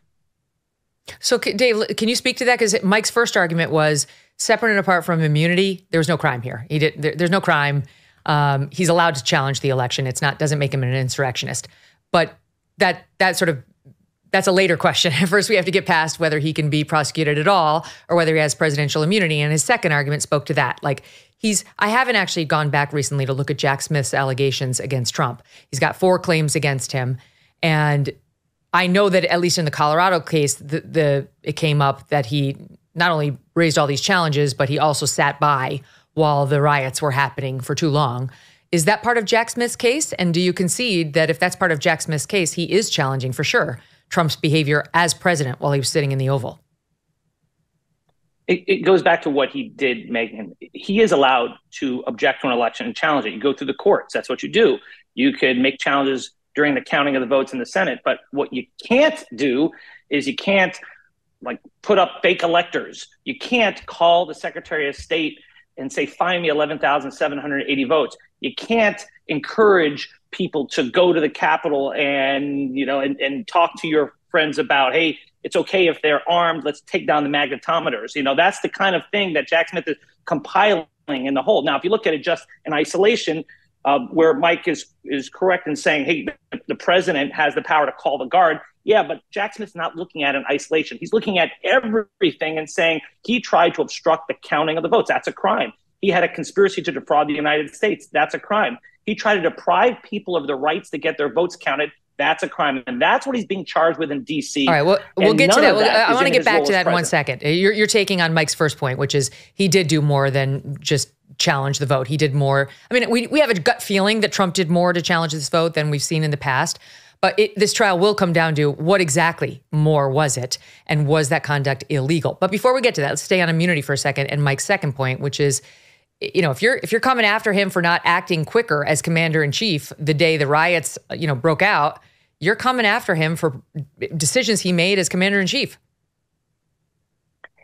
S1: So Dave, can you speak to that? Because Mike's first argument was separate and apart from immunity, there was no crime here. There's no crime. He's allowed to challenge the election. Doesn't make him an insurrectionist. But that's a later question. First, we have to get past whether he can be prosecuted at all or whether he has presidential immunity. And his second argument spoke to that. I haven't actually gone back recently to look at Jack Smith's allegations against Trump. He's got 4 claims against him. And I know that at least in the Colorado case, it came up that he not only raised all these challenges, but he also sat by while the riots were happening for too long. Is that part of Jack Smith's case? And do you concede that if that's part of Jack Smith's case, he is challenging for sure Trump's behavior as president while he was sitting in the Oval?
S6: It goes back to what he did, Megyn. He is allowed to object to an election and challenge it. You go through the courts. That's what you do. You could make challenges during the counting of the votes in the Senate. But what you can't do is you can't put up fake electors. You can't call the Secretary of State and say, find me 11,780 votes. You can't encourage people to go to the Capitol and talk to your friends about, hey, it's okay if they're armed, let's take down the magnetometers. That's the kind of thing that Jack Smith is compiling in the whole. Now, if you look at it just in isolation, where Mike is correct in saying, hey, the president has the power to call the guard. Yeah, but Jack Smith's not looking at it in isolation. He's looking at everything and saying he tried to obstruct the counting of the votes. That's a crime. He had a conspiracy to defraud the United States. That's a crime. He tried to deprive people of the rights to get their votes counted. That's a crime. And that's what he's being charged with in D.C.
S1: All right, well, we'll get to that. I want to get back to that in 1 second. You're taking on Mike's first point, which is he did do more than just challenge the vote. He did more. I mean, we have a gut feeling that Trump did more to challenge this vote than we've seen in the past. But this trial will come down to what exactly more was it, and was that conduct illegal? But before we get to that, let's stay on immunity for a second. And Mike's second point, which is, if you're coming after him for not acting quicker as commander in chief the day the riots, broke out, you're coming after him for decisions he made as commander in chief.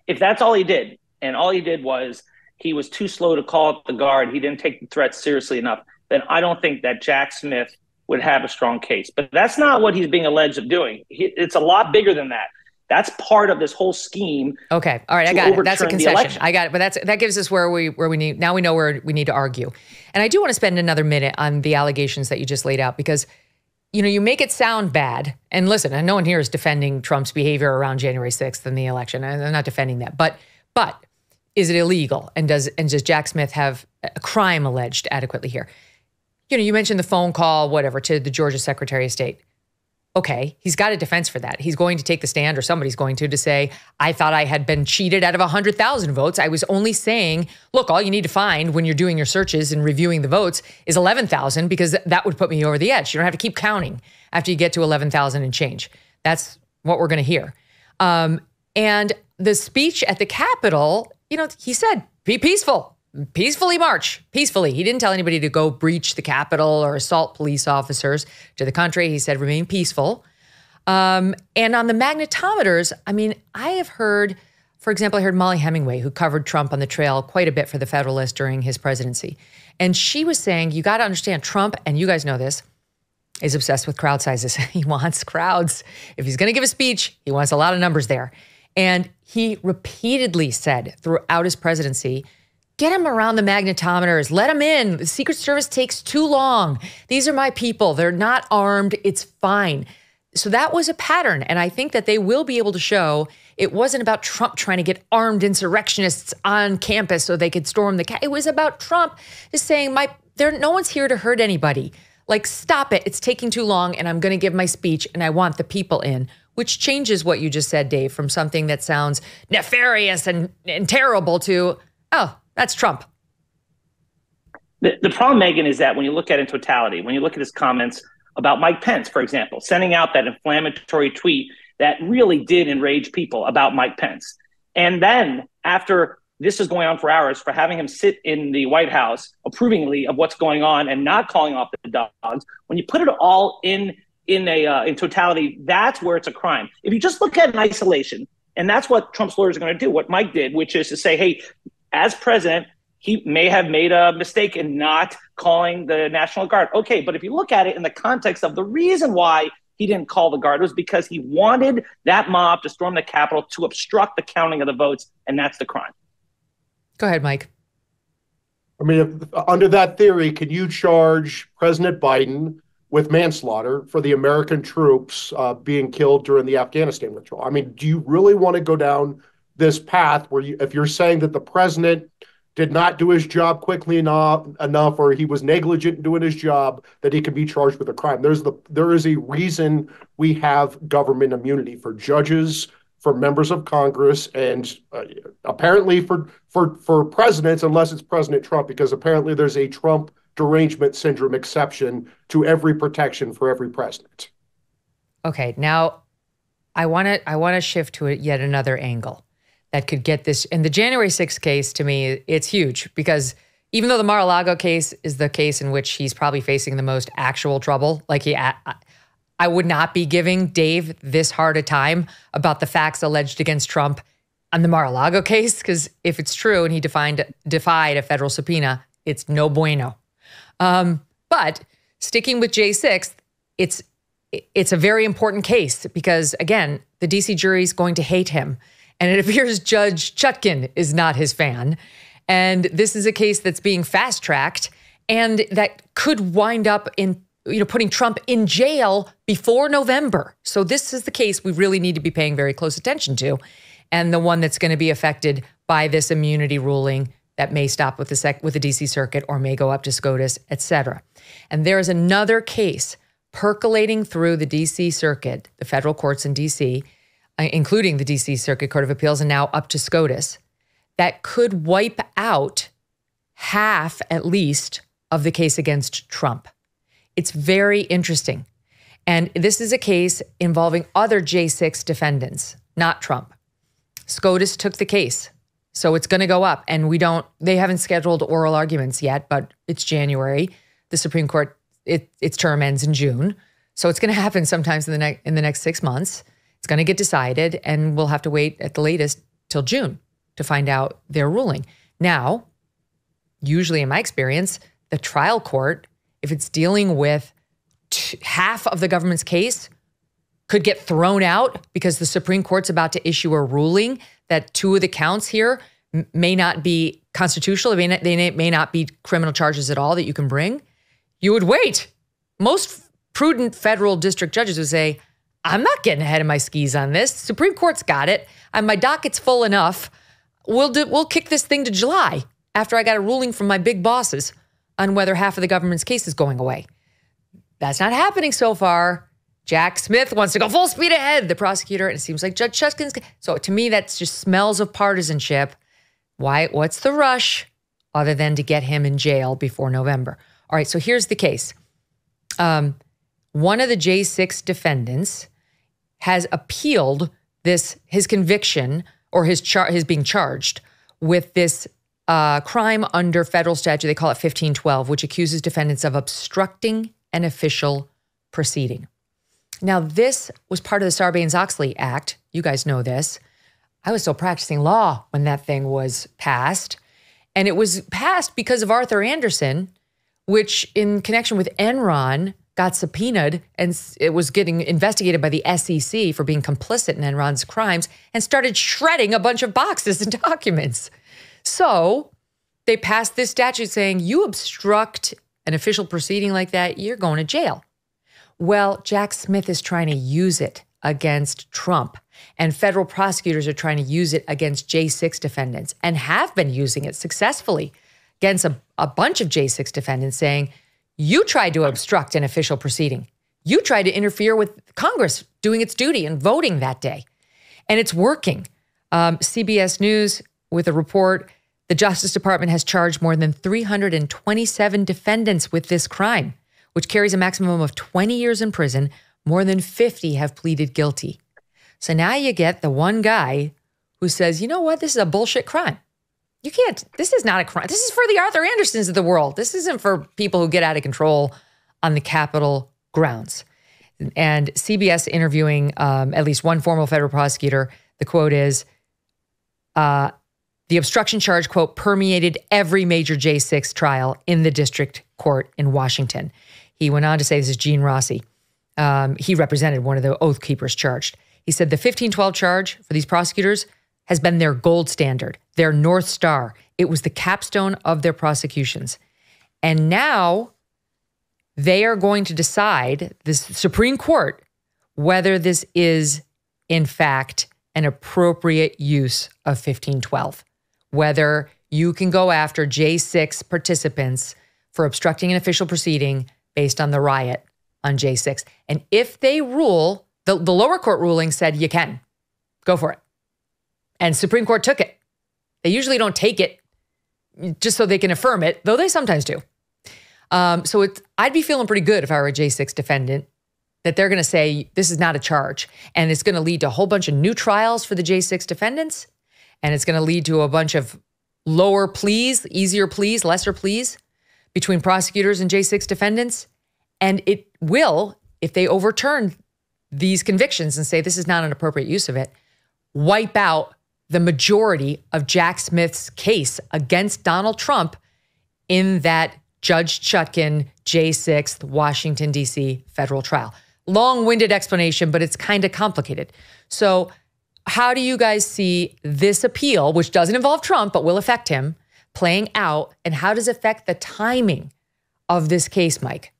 S6: If that's all he did, and all he did was he was too slow to call up the guard, he didn't take the threat seriously enough, then I don't think that Jack Smith would have a strong case. But that's not what he's being alleged of doing. It's a lot bigger than that. That's part of this whole scheme.
S1: Okay. All right. I got it. That's a concession. I got it. But that gives us where we need, now we know where we need to argue. And I do want to spend another minute on the allegations that you just laid out, because you make it sound bad. And listen, and no one here is defending Trump's behavior around January 6th and the election. I'm not defending that. But is it illegal? And does Jack Smith have a crime alleged adequately here? You mentioned the phone call, whatever, to the Georgia Secretary of State. Okay, he's got a defense for that. He's going to take the stand, or somebody's going to say, I thought I had been cheated out of 100,000 votes. I was only saying, look, all you need to find when you're doing your searches and reviewing the votes is 11,000, because that would put me over the edge. You don't have to keep counting after you get to 11,000 and change. That's what we're going to hear. And the speech at the Capitol, he said, be peaceful. Peacefully march, peacefully. He didn't tell anybody to go breach the Capitol or assault police officers. To the contrary, he said remain peaceful. And on the magnetometers, I have heard, for example, I heard Molly Hemingway, who covered Trump on the trail quite a bit for the Federalist during his presidency. And she was saying, you got to understand, Trump, and you guys know this, is obsessed with crowd sizes. He wants crowds. If he's going to give a speech, he wants a lot of numbers there. And he repeatedly said throughout his presidency, get him around the magnetometers. Let him in. The Secret Service takes too long. These are my people. They're not armed. It's fine. So that was a pattern. And I think that they will be able to show it wasn't about Trump trying to get armed insurrectionists on campus so they could storm the It was about Trump just saying, no one's here to hurt anybody. Like, stop it. It's taking too long, and I'm going to give my speech, and I want the people in, which changes what you just said, Dave, from something that sounds nefarious and terrible to, oh, that's Trump.
S6: The problem, Megyn, is that when you look at it in totality, when you look at his comments about Mike Pence, for example, sending out that inflammatory tweet that really did enrage people about Mike Pence. And then after this is going on for hours, for having him sit in the White House approvingly of what's going on and not calling off the dogs, when you put it all in totality, that's where it's a crime. If you just look at it in isolation, and that's what Trump's lawyers are going to do, what Mike did, which is to say, hey, as president, he may have made a mistake in not calling the National Guard. Okay, but if you look at it in the context of the reason why he didn't call the Guard was because he wanted that mob to storm the Capitol to obstruct the counting of the votes, and that's the crime.
S1: Go ahead, Mike.
S5: Under that theory, can you charge President Biden with manslaughter for the American troops being killed during the Afghanistan withdrawal? Do you really want to go down this path where if you're saying that the president did not do his job quickly enough, or he was negligent in doing his job, that he can be charged with a crime? There is a reason we have government immunity for judges, for members of Congress, and apparently for presidents, unless it's President Trump, because apparently there's a Trump derangement syndrome exception to every protection for every president.
S1: Okay, now I want to shift to yet another angle that could get this. In the January 6th case, to me, it's huge, because even though the Mar-a-Lago case is the case in which he's probably facing the most actual trouble, I would not be giving Dave this hard a time about the facts alleged against Trump on the Mar-a-Lago case, because if it's true and he defied a federal subpoena, it's no bueno. But sticking with J6, it's a very important case because, again, the DC jury is going to hate him. And it appears Judge Chutkan is not his fan. And this is a case that's being fast-tracked and that could wind up in putting Trump in jail before November. So this is the case we really need to be paying very close attention to, and the one that's going to be affected by this immunity ruling that may stop with the DC Circuit or may go up to SCOTUS, et cetera. And there is another case percolating through the DC Circuit, the federal courts in DC, including the DC Circuit Court of Appeals and now up to SCOTUS, that could wipe out half, at least, of the case against Trump. It's very interesting. And this is a case involving other J6 defendants, not Trump. SCOTUS took the case, so it's going to go up. And they haven't scheduled oral arguments yet, but it's January. The Supreme Court, its term ends in June. So it's going to happen sometimes in the next 6 months. It's going to get decided, and we'll have to wait at the latest till June to find out their ruling. Now, usually in my experience, the trial court, if it's dealing with half of the government's case, could get thrown out because the Supreme Court's about to issue a ruling that 2 of the counts here may not be constitutional. They may not be criminal charges at all that you can bring. You would wait. Most prudent federal district judges would say, I'm not getting ahead of my skis on this. Supreme Court's got it. And my docket's full enough. We'll kick this thing to July after I got a ruling from my big bosses on whether half of the government's case is going away. That's not happening so far. Jack Smith wants to go full speed ahead, the prosecutor, and it seems like Judge Chutkan's. So to me, that just smells of partisanship. Why? What's the rush other than to get him in jail before November? All right, so here's the case. One of the J6 defendants has appealed his conviction or his being charged with this crime under federal statute. They call it 1512, which accuses defendants of obstructing an official proceeding. Now, this was part of the Sarbanes-Oxley Act. You guys know this. I was still practicing law when that thing was passed. And it was passed because of Arthur Anderson, which in connection with Enron got subpoenaed and it was getting investigated by the SEC for being complicit in Enron's crimes and started shredding a bunch of boxes and documents. So they passed this statute saying you obstruct an official proceeding like that, you're going to jail. Well, Jack Smith is trying to use it against Trump, and federal prosecutors are trying to use it against J6 defendants and have been using it successfully against a bunch of J6 defendants, saying, you tried to obstruct an official proceeding. You tried to interfere with Congress doing its duty and voting that day. And it's working. CBS News with a report, the Justice Department has charged more than 327 defendants with this crime, which carries a maximum of 20 years in prison. More than 50 have pleaded guilty. So now you get the one guy who says, you know what, this is a bullshit crime. You can't, this is not a crime. This is for the Arthur Andersons of the world. This isn't for people who get out of control on the Capitol grounds. And CBS interviewing at least one former federal prosecutor, the quote is, the obstruction charge, quote, permeated every major J6 trial in the district court in Washington. He went on to say, this is Gene Rossi. He represented one of the oath keepers charged. He said the 1512 charge for these prosecutors has been their gold standard, their North Star. It was the capstone of their prosecutions. And now they are going to decide, this Supreme Court, whether this is, in fact, an appropriate use of 1512, whether you can go after J6 participants for obstructing an official proceeding based on the riot on J6. And if they rule, the lower court ruling said you can, go for it. And Supreme Court took it. They usually don't take it just so they can affirm it, though they sometimes do. So I'd be feeling pretty good if I were a J6 defendant that they're going to say this is not a charge. And it's going to lead to a whole bunch of new trials for the J6 defendants. And it's going to lead to a bunch of lower pleas, easier pleas, lesser pleas between prosecutors and J6 defendants. And it will, if they overturn these convictions and say this is not an appropriate use of it, wipe out the majority of Jack Smith's case against Donald Trump in that Judge Chutkan J6 Washington, D.C. federal trial. Long-winded explanation, but it's kind of complicated. So how do you guys see this appeal, which doesn't involve Trump, but will affect him, playing out? And how does it affect the timing of this case, Mike?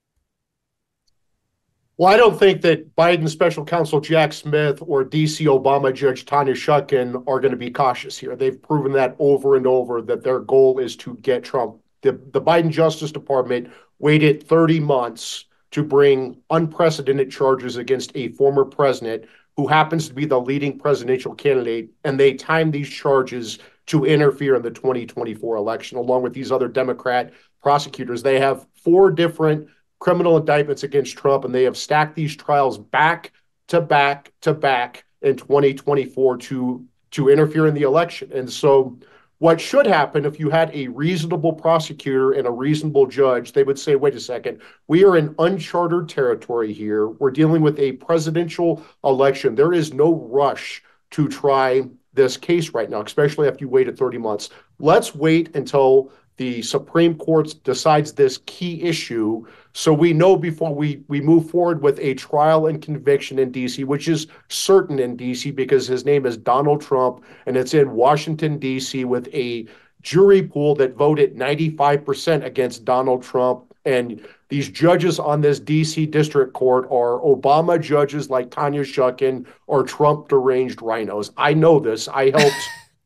S5: Well, I don't think that Biden special counsel Jack Smith or D.C. Obama Judge Tanya Chutkan are going to be cautious here. They've proven that over and over that their goal is to get Trump. The Biden Justice Department waited 30 months to bring unprecedented charges against a former president who happens to be the leading presidential candidate, and they timed these charges to interfere in the 2024 election, along with these other Democrat prosecutors. They have 4 different criminal indictments against Trump, and they have stacked these trials back to back to back in 2024 to interfere in the election. And so what should happen if you had a reasonable prosecutor and a reasonable judge, they would say, wait a second, we are in uncharted territory here. We're dealing with a presidential election. There is no rush to try this case right now, especially after you waited 30 months. Let's wait until the Supreme Court decides this key issue so we know before we move forward with a trial and conviction in D.C., which is certain in D.C. because his name is Donald Trump, and it's in Washington, D.C. with a jury pool that voted 95% against Donald Trump And these judges on this D.C. district court are Obama judges like Tanya Shukin or Trump deranged rhinos. I know this. I helped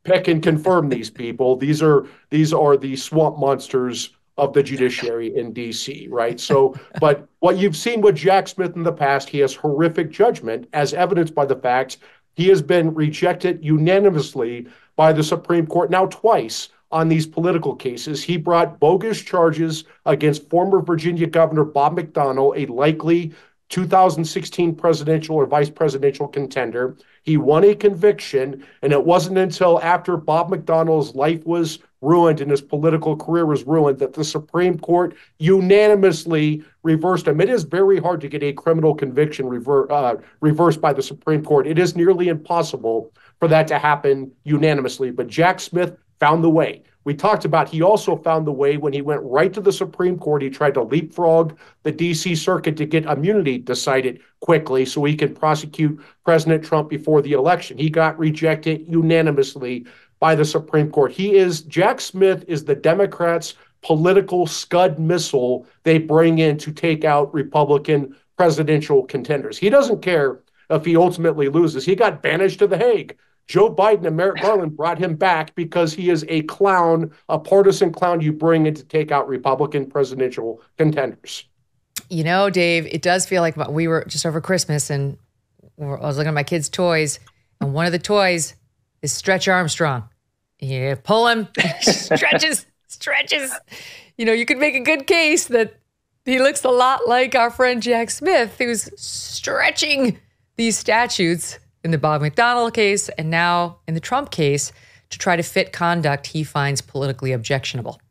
S5: pick and confirm these people. These are the swamp monsters of the judiciary in D.C., right? So, but what you've seen with Jack Smith in the past, he has horrific judgment, as evidenced by the fact he has been rejected unanimously by the Supreme Court now twice on these political cases. He brought bogus charges against former Virginia Governor Bob McDonnell, a likely 2016 presidential or vice presidential contender. He won a conviction, and it wasn't until after Bob McDonnell's life was ruined and his political career was ruined that the Supreme Court unanimously reversed him. It is very hard to get a criminal conviction reversed by the Supreme Court. It is nearly impossible for that to happen unanimously, but Jack Smith found the way. We talked about he also found the way when he went right to the Supreme Court. He tried to leapfrog the D.C. Circuit to get immunity decided quickly so he could prosecute President Trump before the election. He got rejected unanimously by the Supreme Court. Jack Smith is the Democrats' political Scud missile they bring in to take out Republican presidential contenders. He doesn't care if he ultimately loses. He got banished to The Hague. Joe Biden and Merrick Garland brought him back because he is a clown, a partisan clown you bring in to take out Republican presidential contenders.
S1: You know, Dave, it does feel like we were just over Christmas and I was looking at my kids' toys, and one of the toys is Stretch Armstrong. You pull him, stretches. You know, you could make a good case that he looks a lot like our friend Jack Smith, who's stretching these statutes in the Bob McDonnell case and now in the Trump case to try to fit conduct he finds politically objectionable.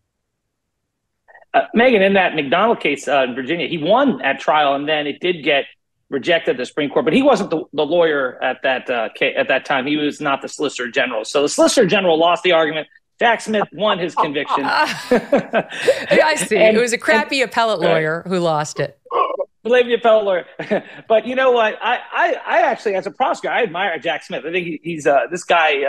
S6: Megyn, in that McDonnell case in Virginia, he won at trial, and then it did get rejected at the Supreme Court. But he wasn't the lawyer at that time. He was not the Solicitor General. So the Solicitor General lost the argument. Jack Smith won his conviction.
S1: I see. It was a crappy appellate lawyer who lost it.
S6: Believe the appellate lawyer. But you know what? I actually, as a prosecutor, I admire Jack Smith. I think he's this guy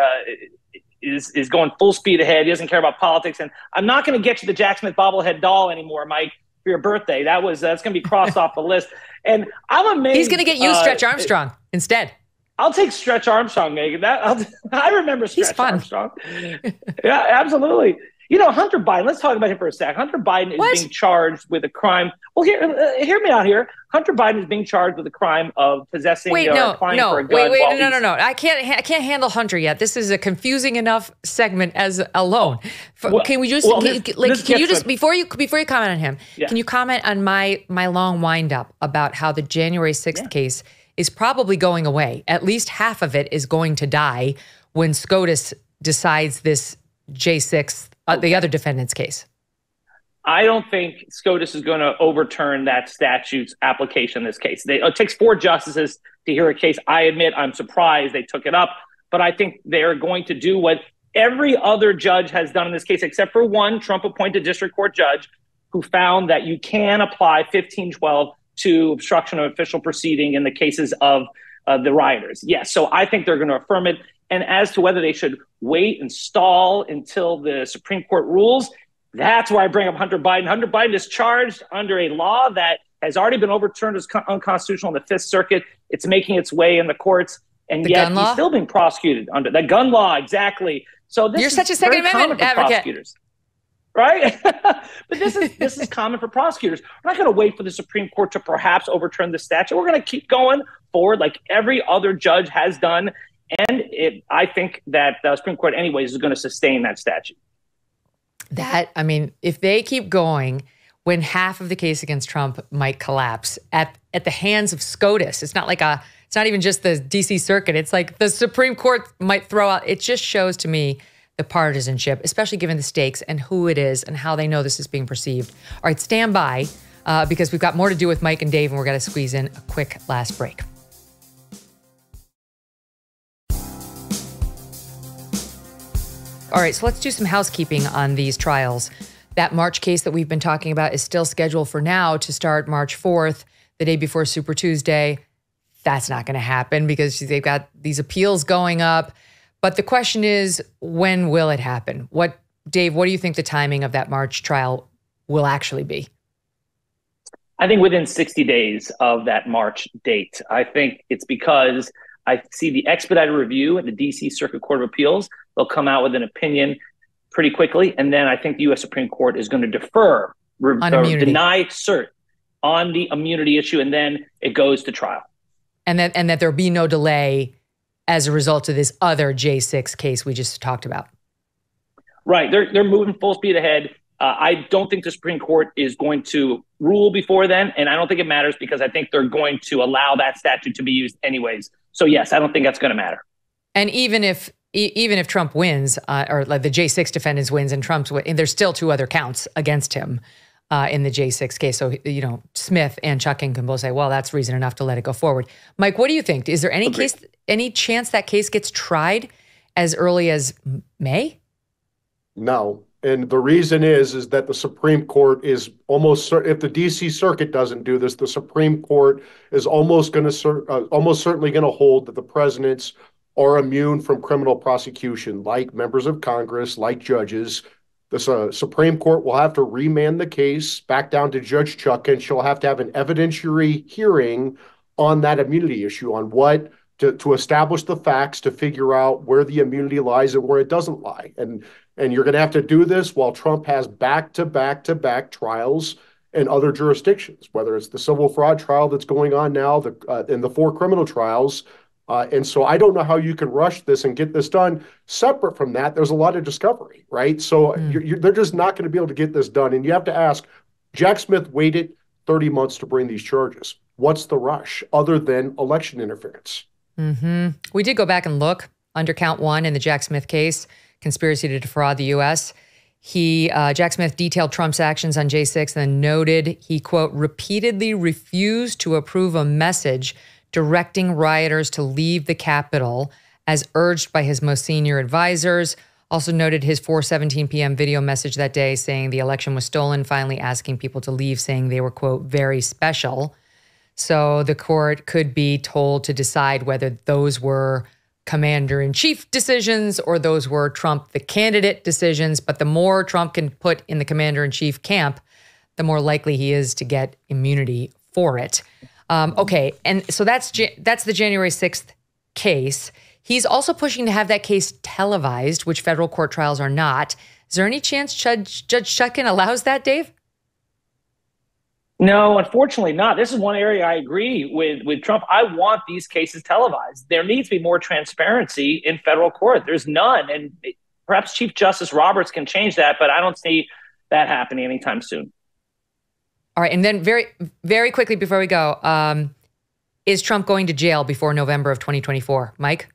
S6: is going full speed ahead. He doesn't care about politics. And I'm not going to get you the Jack Smith bobblehead doll anymore, Mike, for your birthday. That's going to be crossed off the list. And I'm amazed.
S1: He's going to get you Stretch Armstrong instead.
S6: I'll take Stretch Armstrong, Megyn. I remember Stretch Armstrong. Yeah, absolutely. You know, Hunter Biden, let's talk about him for a sec. Hunter Biden is being charged with a crime. Well, hear me out here. Hunter Biden is being charged with a crime of possessing applying for a gun.
S1: No. I can't handle Hunter yet. This is a confusing enough segment as alone. Can we just before you comment on him, can you comment on my long windup about how the January 6th case is probably going away? At least half of it is going to die when SCOTUS decides this J6, the other defendant's case.
S6: I don't think SCOTUS is going to overturn that statute's application in this case. It takes 4 justices to hear a case. I admit I'm surprised they took it up, but I think they're going to do what every other judge has done in this case, except for one Trump-appointed district court judge who found that you can apply 1512 to obstruction of official proceeding in the cases of the rioters. Yes, so I think they're going to affirm it. And as to whether they should wait and stall until the Supreme Court rules, that's where I bring up Hunter Biden. Hunter Biden is charged under a law that has already been overturned as unconstitutional in the Fifth Circuit. It's making its way in the courts, and yet he's still being prosecuted under the gun law. Exactly. So this
S1: You're such a Second Amendment advocate.
S6: Prosecutors. Right? But this is common for prosecutors. We're not going to wait for the Supreme Court to perhaps overturn the statute. We're going to keep going forward like every other judge has done. And I think that the Supreme Court anyways is going to sustain that statute.
S1: If they keep going, when half of the case against Trump might collapse at the hands of SCOTUS, it's not even just the DC Circuit. It's like the Supreme Court might throw out. It just shows to me the partisanship, especially given the stakes and who it is and how they know this is being perceived. All right, stand by because we've got more to do with Mike and Dave, and we're going to squeeze in a quick last break. All right, so let's do some housekeeping on these trials. That March case that we've been talking about is still scheduled for now to start March 4th, the day before Super Tuesday. That's not going to happen because they've got these appeals going up. But the question is, when will it happen? Dave, what do you think the timing of that March trial will actually be?
S6: I think within 60 days of that March date. I think it's because I see the expedited review at the D.C. Circuit Court of Appeals. They'll come out with an opinion pretty quickly. And then I think the U.S. Supreme Court is going to defer or deny cert on the immunity issue. And then it goes to trial.
S1: And that there'll be no delay as a result of this other J6 case we just talked about.
S6: Right. They're moving full speed ahead. I don't think the Supreme Court is going to rule before then, and I don't think it matters because I think they're going to allow that statute to be used anyways. So yes, I don't think that's going to matter.
S1: And even if Trump wins, or like the J6 defendants wins and Trump's win, and there's still 2 other counts against him in the J6 case. So, Smith and Chucking can both say, well, that's reason enough to let it go forward. Mike, what do you think? Is there any chance that case gets tried as early as May?
S5: No. And the reason is that the Supreme Court is almost certain, if the D.C. Circuit doesn't do this, the Supreme Court is almost certainly going to hold that the presidents are immune from criminal prosecution, like members of Congress, like judges. The Supreme Court will have to remand the case back down to Judge Chuck, and she'll have to have an evidentiary hearing on that immunity issue, on what to establish the facts, to figure out where the immunity lies and where it doesn't lie. And you're going to have to do this while Trump has back-to-back trials in other jurisdictions, whether it's the civil fraud trial that's going on now, and the 4 criminal trials. And so I don't know how you can rush this and get this done. Separate from that, there's a lot of discovery, right? So they're just not going to be able to get this done. And you have to ask, Jack Smith waited 30 months to bring these charges. What's the rush other than election interference?
S1: Mm-hmm. We did go back and look under count 1 in the Jack Smith case, conspiracy to defraud the U.S. Jack Smith detailed Trump's actions on J6 and then noted he, quote, repeatedly refused to approve a message directing rioters to leave the Capitol as urged by his most senior advisors. Also noted his 4:17 p.m. video message that day saying the election was stolen, finally asking people to leave, saying they were, quote, very special. So the court could be told to decide whether those were commander-in-chief decisions or those were Trump, the candidate, decisions. But the more Trump can put in the commander-in-chief camp, the more likely he is to get immunity for it. Okay, and so that's the January 6th case. He's also pushing to have that case televised, which federal court trials are not. Is there any chance Judge Chutkan allows that, Dave?
S6: No, unfortunately not. This is one area I agree with Trump. I want these cases televised. There needs to be more transparency in federal court. There's none. And perhaps Chief Justice Roberts can change that, but I don't see that happening anytime soon.
S1: All right. And then very, very quickly before we go, is Trump going to jail before November of 2024? Mike?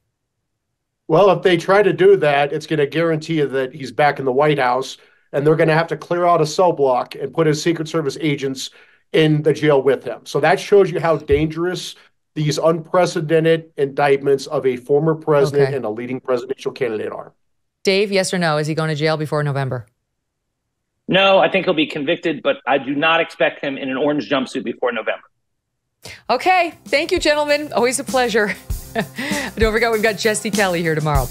S5: Well, if they try to do that, it's going to guarantee that he's back in the White House, and they're going to have to clear out a cell block and put his Secret Service agents in the jail with him. So that shows you how dangerous these unprecedented indictments of a former president and a leading presidential candidate are.
S1: Dave, yes or no? Is he going to jail before November?
S6: No, I think he'll be convicted, but I do not expect him in an orange jumpsuit before November.
S1: Okay. Thank you, gentlemen. Always a pleasure. Don't forget, we've got Jesse Kelly here tomorrow.